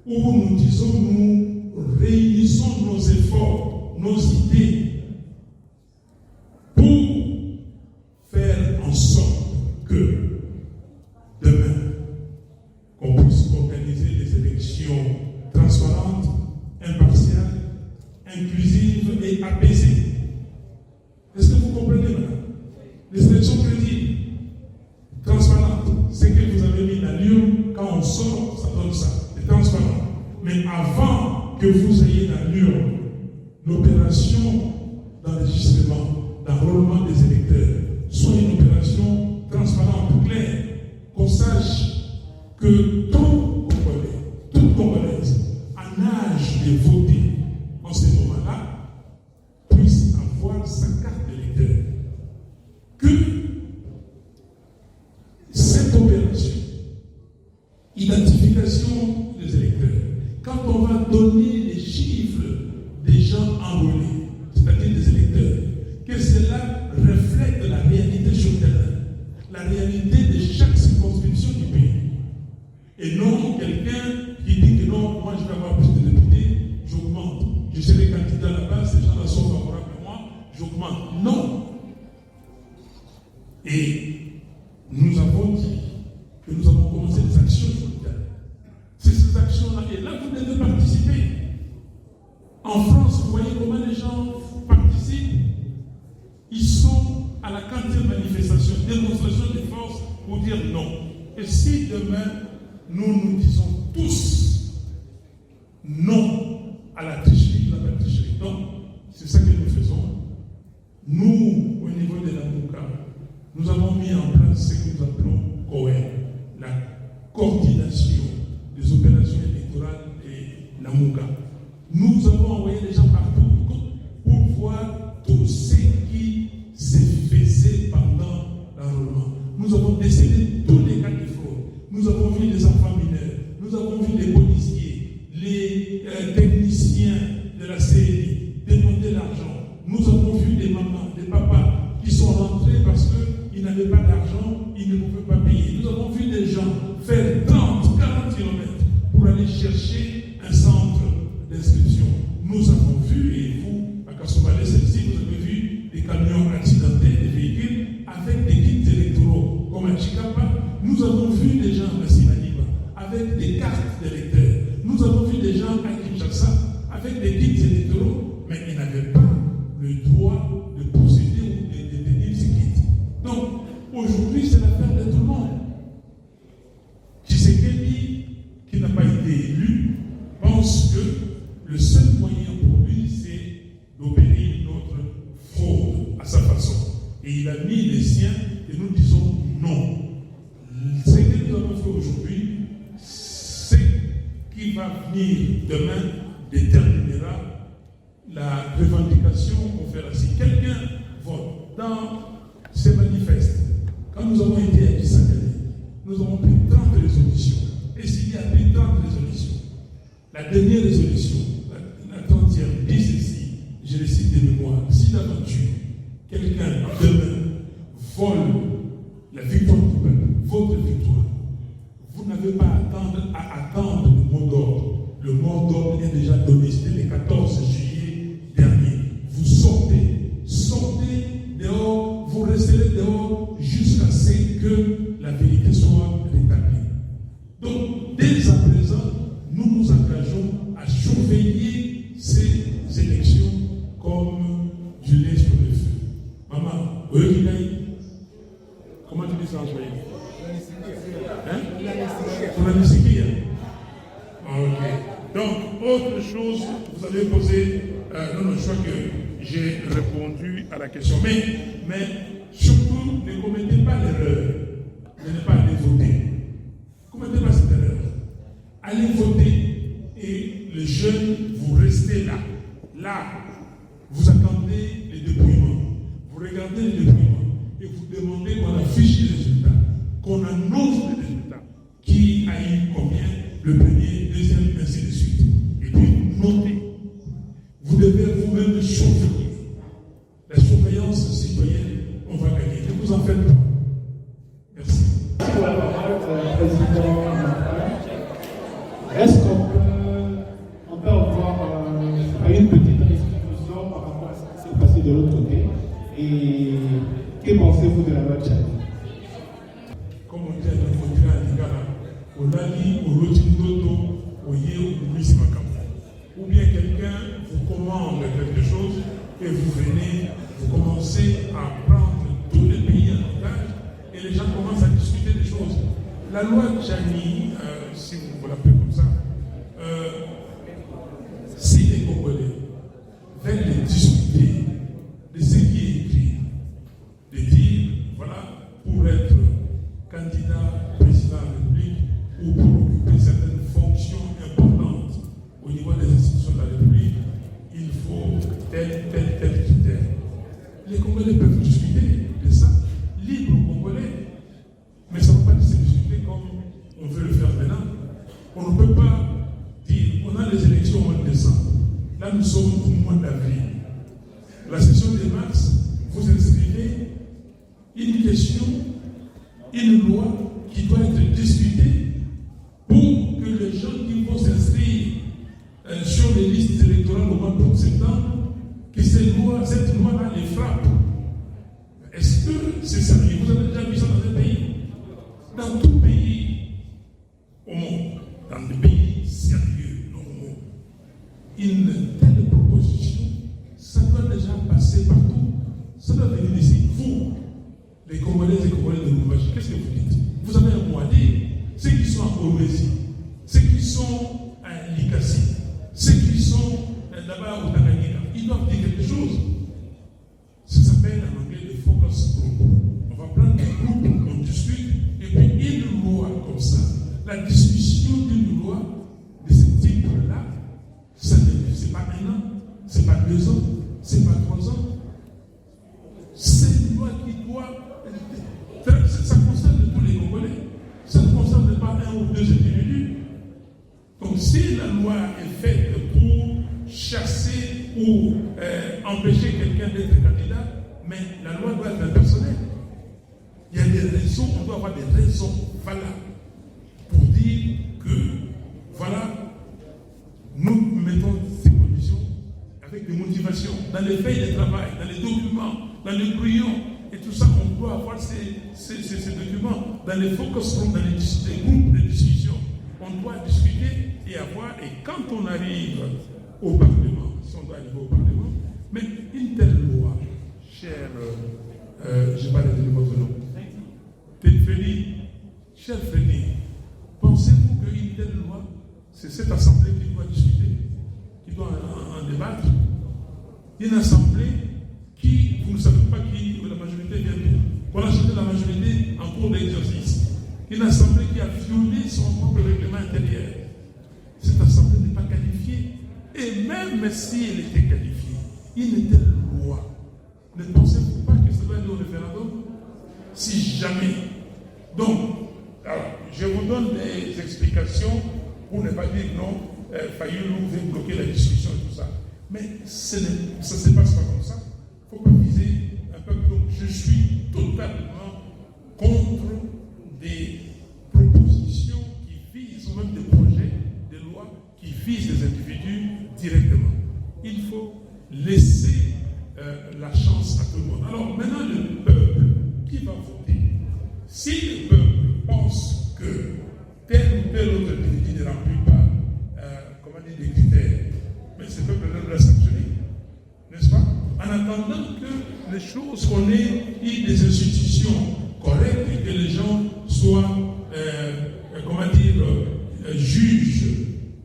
où nous disons, nous réunissons nos efforts, nos idées, pour faire en sorte que demain, qu'on puisse organiser des élections transparentes, impartiales, inclusives et apaisées. Est-ce que vous comprenez maintenant? Les élections crédibles, transparentes, c'est que vous avez mis la l'urne, quand on sort, ça donne ça, c'est transparent. Mais avant que vous ayez la l'urne, l'opération d'enregistrement, d'enrôlement des électeurs, soit une opération transparente, claire, qu'on sache que tout Congolais, toute Congolaise, en âge de voter en ce moment-là, puisse avoir sa carte d'électeur. Que cette opération doit donner les chiffres des gens enrôlés, c'est-à-dire des électeurs, que cela reflète la réalité sur le terrain, la réalité de chaque circonscription du pays. Et non quelqu'un qui dit que non, moi je vais avoir plus de députés, j'augmente. Je serai candidat là-bas, ces gens-là sont favorables à moi, j'augmente. Non. Et nous avons dit que nous avons commencé des actions sur le terrain. C'est ces actions-là. Et là, vous devez participer. En France, vous voyez comment les gens participent. Ils sont à la 40e manifestation, démonstration de force pour dire non. Et si demain, nous disons tous non à la tricherie, la tricherie. Donc, c'est ça que nous faisons. Nous, au niveau de la MOUCA, nous avons mis en place ce que nous appelons COER, la coordination des opérations électorales et la MOUCA. Nous avons envoyé des gens partout pour voir tout ce qui se faisait pendant l'enrôlement. Nous avons décelé tous les cas de fraude. Nous avons vu des enfants mineurs, nous avons vu les policiers, les techniciens de la CNI demander l'argent. Nous avons vu des mamans, des papas qui sont rentrés parce qu'ils n'avaient pas d'argent, ils ne pouvaient pas payer. Nous avons vu des gens faire 30, 40 km pour aller chercher un centre d'inscription. Nous avons vu, et vous, à Kassobalé, celle-ci, vous avez vu des camions accidentés, des véhicules avec des kits électoraux, comme à Chikapa. Nous avons vu des gens à Simaniba avec des cartes d'électeurs. Nous avons vu des gens à Kinshasa avec des kits électoraux, mais ils n'avaient pas le droit de posséder ou de détenir ces kits. Donc, aujourd'hui, c'est l'affaire de tout le monde. Tshisekedi, qui n'a pas été élu, pense que le seul moyen pour lui, c'est d'opérer notre fraude à sa façon. Et il a mis les siens et nous disons non. Ce que nous avons fait aujourd'hui, ce qui va venir demain déterminera la revendication qu'on fera. Si quelqu'un vote dans ces manifestes, quand nous avons été à Kisangani, nous avons pris 30 résolutions. Et s'il y a pris 30 résolutions, la dernière résolution, la 30e, dit ceci, je le cite de mémoire, si d'aventure, quelqu'un demain vole la victoire du peuple, votre victoire, vous n'avez pas à attendre le mot d'ordre. Le mot d'ordre est déjà donné, c'était le 14 juillet dernier. Vous sortez dehors, vous resterez dehors jusqu'à ce que la vérité soit rétablie. Donc, dès à présent, nous nous engageons à surveiller ces élections comme du lait sur le feu. Maman, comment tu dis ça en Swahili? Hein? Pour la musique, ok. Donc, autre chose, vous avez posé. Non, je crois que j'ai répondu à la question. Mais surtout, ne commettez pas l'erreur de ne pas aller voter. Ne commettez pas cette erreur. Allez voter et les jeunes, vous restez là. Là, vous attendez les dépouillements. Vous regardez les dépouillements et vous demandez qu'on affiche les résultats, qu'on annonce les résultats. Qui a eu combien, le premier, deuxième, ainsi de suite. Et puis, notez. Vous devez vous-même surveiller. La surveillance citoyenne, on va gagner. Ne vous en faites pas. Merci. Merci pour la parole, Président. Est-ce qu'on peut avoir une petite discussion par rapport à ce qui s'est passé de l'autre côté? Et que pensez-vous de la loi Tchad? Comme on dit à notre Lingala, on a dit au Rotindoto, au Yé, au Misimakam. Ou bien quelqu'un vous commande quelque chose et vous venez, vous commencez à prendre tous les pays en otage et les gens commencent à discuter des choses. La loi Tchani, si vous l'appelez comme ça, si les Congolais veulent discuter de ce qui est écrit, de dire, voilà, pour être candidat président de la République ou pour occuper certaines fonctions importantes au niveau des institutions de la République, il faut tel critère. Les Congolais peuvent discuter de ça, libre aux Congolais, mais ça ne va pas se discuter comme on veut le faire maintenant. On ne Là, nous sommes au mois d'avril. La session de mars, vous inscrivez une question, une loi qui doit être discutée pour que les gens qui vont s'inscrire sur les listes électorales au mois de septembre, que cette loi-là les frappe. Est-ce que c'est sérieux? Vous avez déjà vu ça dans un pays? Dans tout pays au monde, dans des pays sérieux, normaux, une telle proposition, ça doit déjà passer partout. Ça doit venir d'ici. Vous, les Congolais et Congolais de Lubumbashi, qu'est-ce que vous dites? Vous avez un mot à dire. Ceux qui sont à Omésie, ceux qui sont à Likasi, ceux qui sont là-bas au Tanganyika, ils doivent dire quelque chose. Ça s'appelle en anglais le focus group. On va prendre un groupe, on discute, et puis une loi comme ça. La discussion d'une loi de ce type-là, ce n'est pas 1 an, ce n'est pas 2 ans, ce n'est pas 3 ans. C'est une loi qui doit. Ça concerne tous les Congolais. Ça ne concerne pas 1 ou 2 individus. Donc si la loi est faite pour chasser ou empêcher quelqu'un d'être candidat, mais la loi doit être personnelle. Il y a des raisons, on doit avoir des raisons valables pour dire que, voilà, nous mettons ces conditions avec des motivations, dans les feuilles de travail, dans les documents, dans les crayons, et tout ça, on doit avoir ces documents, dans les focus groups, dans les groupes de discussion. On doit discuter et avoir, et quand on arrive au Parlement, si on doit arriver au Parlement, mais une telle loi, cher, je ne vais pas donner votre nom, Freddy, cher Freddy, pensez-vous qu'une telle loi, c'est cette assemblée qui doit discuter, qui doit en débattre? Une assemblée qui, vous ne savez pas qui la majorité vient d'où. Qu'on a changé la majorité en cours d'exercice. Une assemblée qui a violé son propre règlement intérieur. Cette assemblée n'est pas qualifiée. Et même si elle était qualifiée, une telle loi, ne pensez-vous pas que ça va aller au référendum? Si jamais. Donc, alors, je vous donne des explications pour ne pas dire non, Fayoulou veut bloquer la discussion et tout ça. Mais ça ne se passe pas comme ça. Il ne faut pas viser un peuple. Donc, je suis totalement contre des propositions qui visent, ou même des projets de loi qui visent les individus directement. Il faut laisser la chance à tout le monde. Alors, maintenant, le peuple qui va voter, si le peuple pense que tel ou tel autre individu ne remplit pas des critères, mais ce peuple doit sanctionner, n'est-ce pas? En attendant que les choses, qu'on ait des institutions correctes et que les gens soient, juges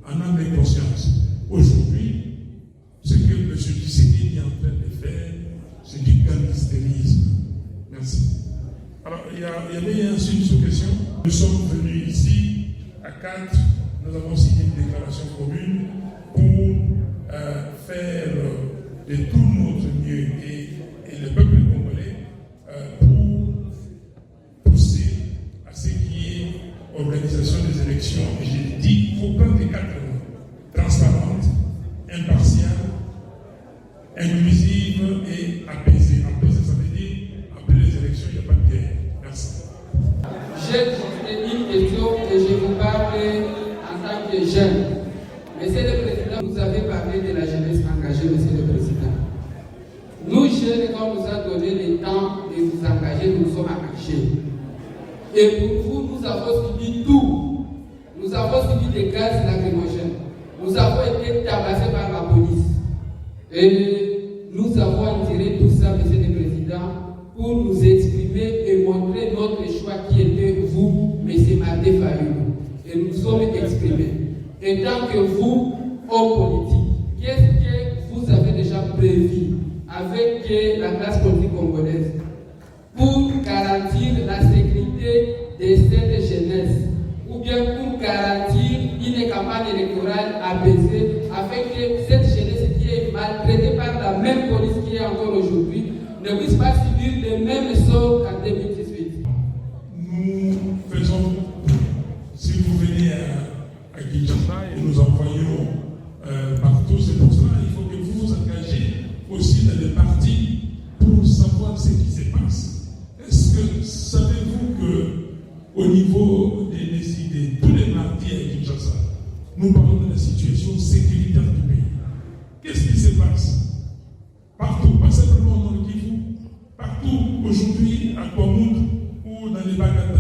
en âme et conscience. Aujourd'hui, ce que M. Tshisekedi est en train de faire, c'est du gangstérisme. Merci. Alors, il y avait une sous-question. Nous sommes venus ici à 4. Nous avons signé une déclaration commune pour faire de tout notre mieux et le peuple congolais pour pousser à ce qui est organisation des élections. Et j'ai dit, il faut prendre des cadres transparentes, impartiales, inclusives et apaisées. Apaisées, ça veut dire, après les élections, il n'y a pas de guerre. Merci. J'ai une question et je vous parle en tant que jeune. Monsieur le Président, vous avez parlé de la jeunesse engagée, Monsieur le Président. Nous, jeunes, quand on nous a donné le temps de vous engager, nous sommes engagés. Et pour vous, nous avons subi tout. Nous avons subi des gaz lacrymogènes. Nous avons été tabassés par la police. Et nous avons tiré tout ça, Monsieur le Président, pour nous exprimer et montrer notre choix qui était vous, M. Martin Fayoulou. Et nous sommes exprimés. Et tant que vous, homme politique, qu'est-ce que vous avez déjà prévu avec la classe politique congolaise pour garantir la sécurité de cette jeunesse, ou bien pour garantir une campagne électorale apaisée avec que cette jeunesse qui est maltraitée par la même police qui est encore aujourd'hui ne puisse pas subir le même sort qu'en 2018. Nous faisons, si vous venez à Kinshasa et nous envoyons partout, c'est pour cela il faut Nous parlons de la situation sécuritaire du pays. Qu'est-ce qui se passe? Partout, pas simplement dans le Kivu, partout aujourd'hui à Kwamout ou dans les Bagata.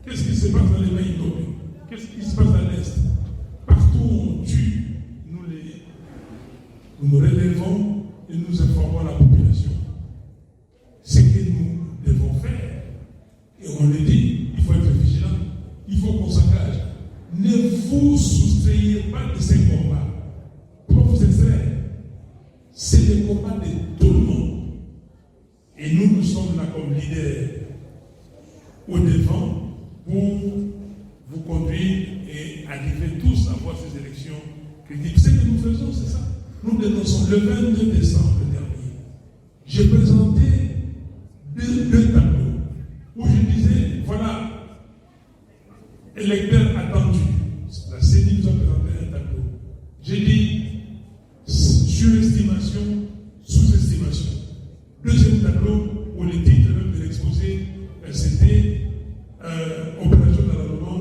Qu'est-ce qui se passe dans les Maïdobe? Qu'est-ce qui se passe à l'Est? Partout où on tue, nous relevons et nous informons la population. Ce que nous devons faire, et on le dit, il faut être vigilant, il faut qu'on s'engage. Ne vous soustrayez pas de ces combats. Pourquoi vous extraire? C'est le combat de tout le monde. Et nous sommes là comme leaders au devant pour vous conduire et arriver tous à voir ces élections crédibles. Ce que nous faisons, c'est ça. Nous dénonçons le 22 décembre dernier. J'ai présenté deux tableaux où je disais, voilà, électeurs attendus. La CENI nous a présenté un tableau. J'ai dit surestimation, sous-estimation. Deuxième tableau où le titre même de l'exposé, c'était opération d'enrôlement,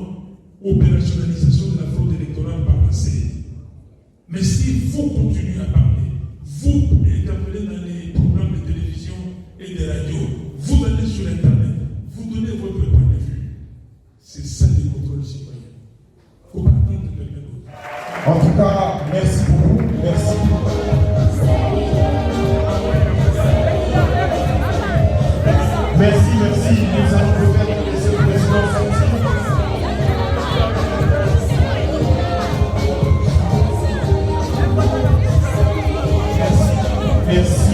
opérationnalisation de la fraude électorale par la CENI. Mais si vous continuez à parler, vous intervenez dans les programmes de télévision et de radio, vous allez sur Internet, vous donnez votre point de vue. C'est ça le contrôle citoyen. Il ne faut pas attendre quelqu'un d'autre. En tout cas, merci beaucoup. Merci. Merci. Nous allons peut-être laisser le président sortir. Merci.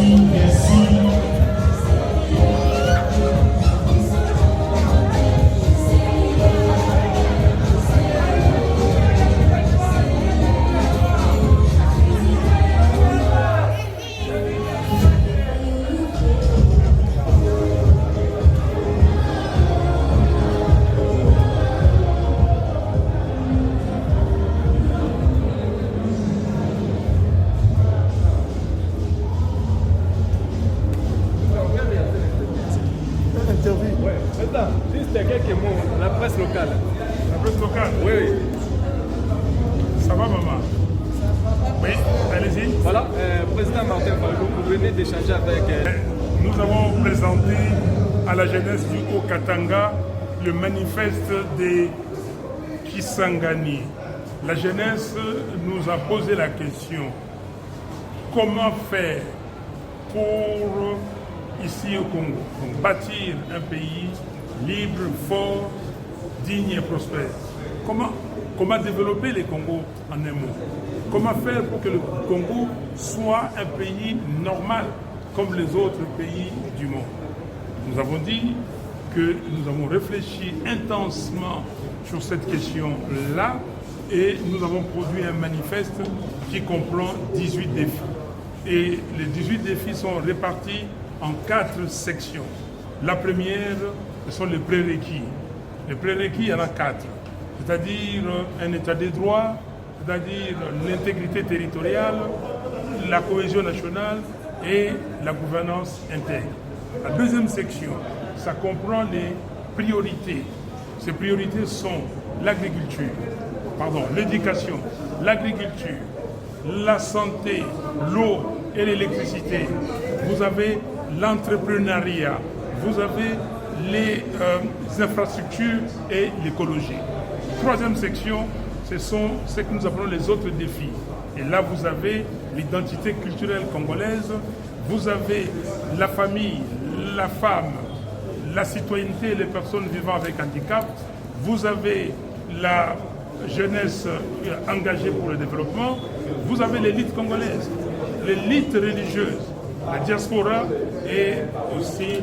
Juste quelques mots, la presse locale. La presse locale? Oui. Ça va, maman? Oui, allez-y. Voilà, président Martin Fayulu, vous venez d'échanger avec... Nous avons présenté à la jeunesse du Haut-Katanga le manifeste des Kisangani. La jeunesse nous a posé la question, comment faire pour, ici au Congo, donc bâtir un pays libre, fort, digne et prospère. Comment développer le Congo en un mot? Comment faire pour que le Congo soit un pays normal comme les autres pays du monde? Nous avons dit que nous avons réfléchi intensement sur cette question-là et nous avons produit un manifeste qui comprend 18 défis. Et les 18 défis sont répartis en 4 sections. La première, ce sont les prérequis. Les prérequis, il y en a 4. C'est-à-dire un état de droit, c'est-à-dire l'intégrité territoriale, la cohésion nationale et la gouvernance interne. La deuxième section, ça comprend les priorités. Ces priorités sont l'agriculture, l'éducation, l'agriculture, la santé, l'eau et l'électricité. Vous avez l'entrepreneuriat, vous avez les infrastructures et l'écologie. Troisième section, ce sont ce que nous appelons les autres défis. Et là, vous avez l'identité culturelle congolaise, vous avez la famille, la femme, la citoyenneté et les personnes vivant avec handicap, vous avez la jeunesse engagée pour le développement, vous avez l'élite congolaise, l'élite religieuse, la diaspora et aussi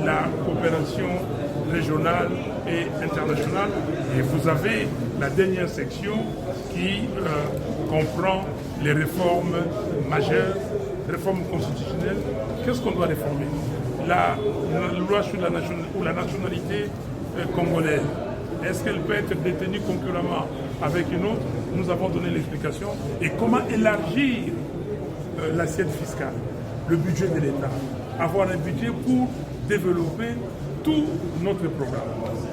la coopération régionale et internationale. Et vous avez la dernière section qui comprend les réformes majeures, réformes constitutionnelles. Qu'est-ce qu'on doit réformer? La loi sur la nationalité congolaise. Est-ce qu'elle peut être détenue concurremment avec une autre? Nous avons donné l'explication. Et comment élargir l'assiette fiscale, le budget de l'État, avoir un budget pour développer tout notre programme.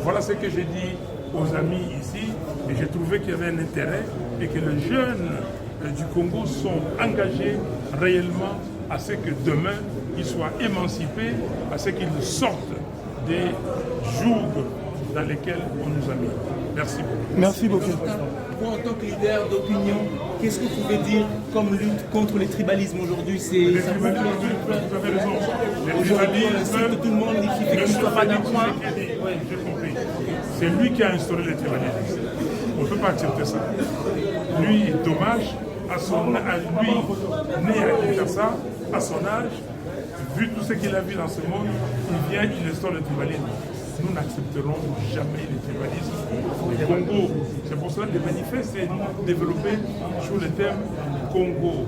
Voilà ce que j'ai dit aux amis ici et j'ai trouvé qu'il y avait un intérêt et que les jeunes du Congo sont engagés réellement à ce que demain, ils soient émancipés, à ce qu'ils sortent des jougs dans lesquels on nous a mis. Merci beaucoup. Merci beaucoup. Vous, en tant que leader d'opinion, qu'est-ce que vous pouvez dire comme lutte contre le tribalisme aujourd'hui? Les tribalismes, vous avez raison. Les tribalismes, tout le monde dit qu'il ne soit pas d'un point. Oui, j'ai compris. C'est lui qui a instauré le tribalisme. On ne peut pas accepter ça. Lui, dommage, lui, né à Kinshasa, à son âge, vu tout ce qu'il a vu dans ce monde, il vient, il instaure le tribalisme. Nous n'accepterons jamais le tribalisme au Congo. C'est pour cela que le manifeste est développé sous le thème Congo,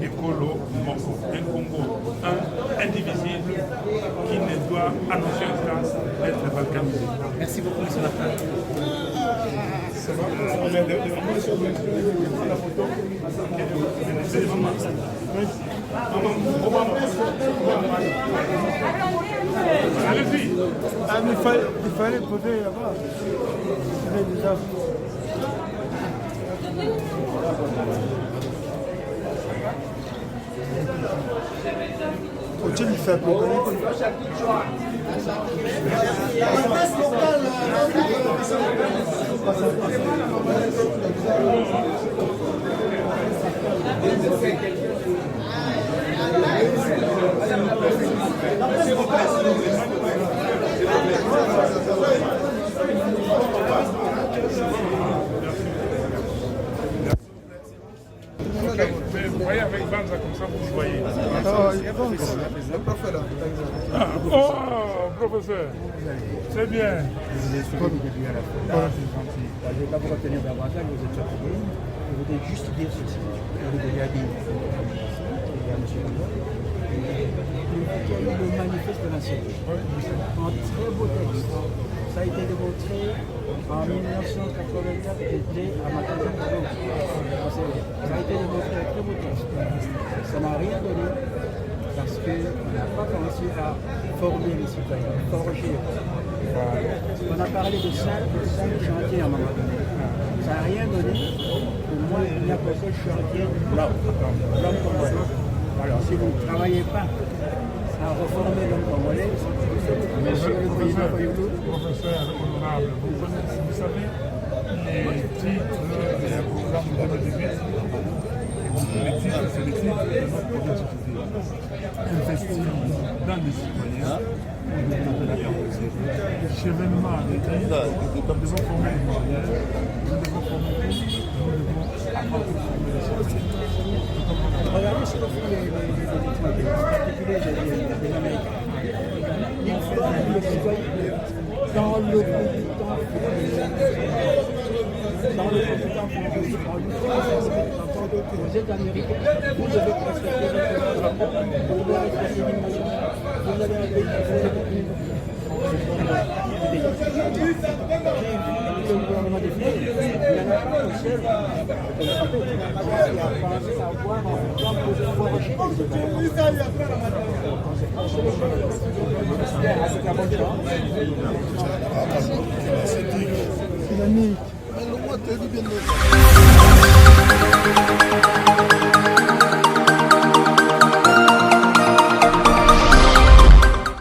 Écolo, Moko. Un Congo, indivisible, qui ne doit en aucun cas être balkanisé. Merci beaucoup, M. Martin. Allez-y. Ah, mais il fallait poser là-bas. Déjà. Faut-il lui faire pour Vous voyez avec Banza comme ça, vous voyez. Oh, professeur, c'est bien. Je ne vais pas vous retenir davantage, vous êtes fatigué. Je voudrais juste dire ceci. Je l'ai déjà dit à M. Lambert. Le manifeste de la CEDE. Un très beau texte. Ça a été démontré en 1984, était à Matane. Ça a été démontré un très beau texte. Ça n'a rien donné parce qu'on n'a pas commencé à former les citoyens, forger. On a parlé de 5 chantiers à un moment donné. Ça n'a rien donné. Pour moi, il n'y a pas de chantier l'homme congolais. Alors, si vous ne travaillez pas à reformer l'homme congolais, Professeur honorable, vous savez les titres des programmes de 2018. Les titres, c'est les titres de notre projet de société. Investir dans les citoyens pour développer la capacité. Chevènement des titres, nous devons former les ingénieurs, nous devons former tous, nous devons apprendre à former les citoyens. regardez ce que font les particuliers des Américains. Ils forment les citoyens dans le temps. Vous êtes américain, vous devez respecter votre drapeau, vous devez respecter l'immigration, vous avez un pays, le gouvernement des Fleurs, il n'y en a pas un seul qui a pensé avoir un plan pour forger Il a mis.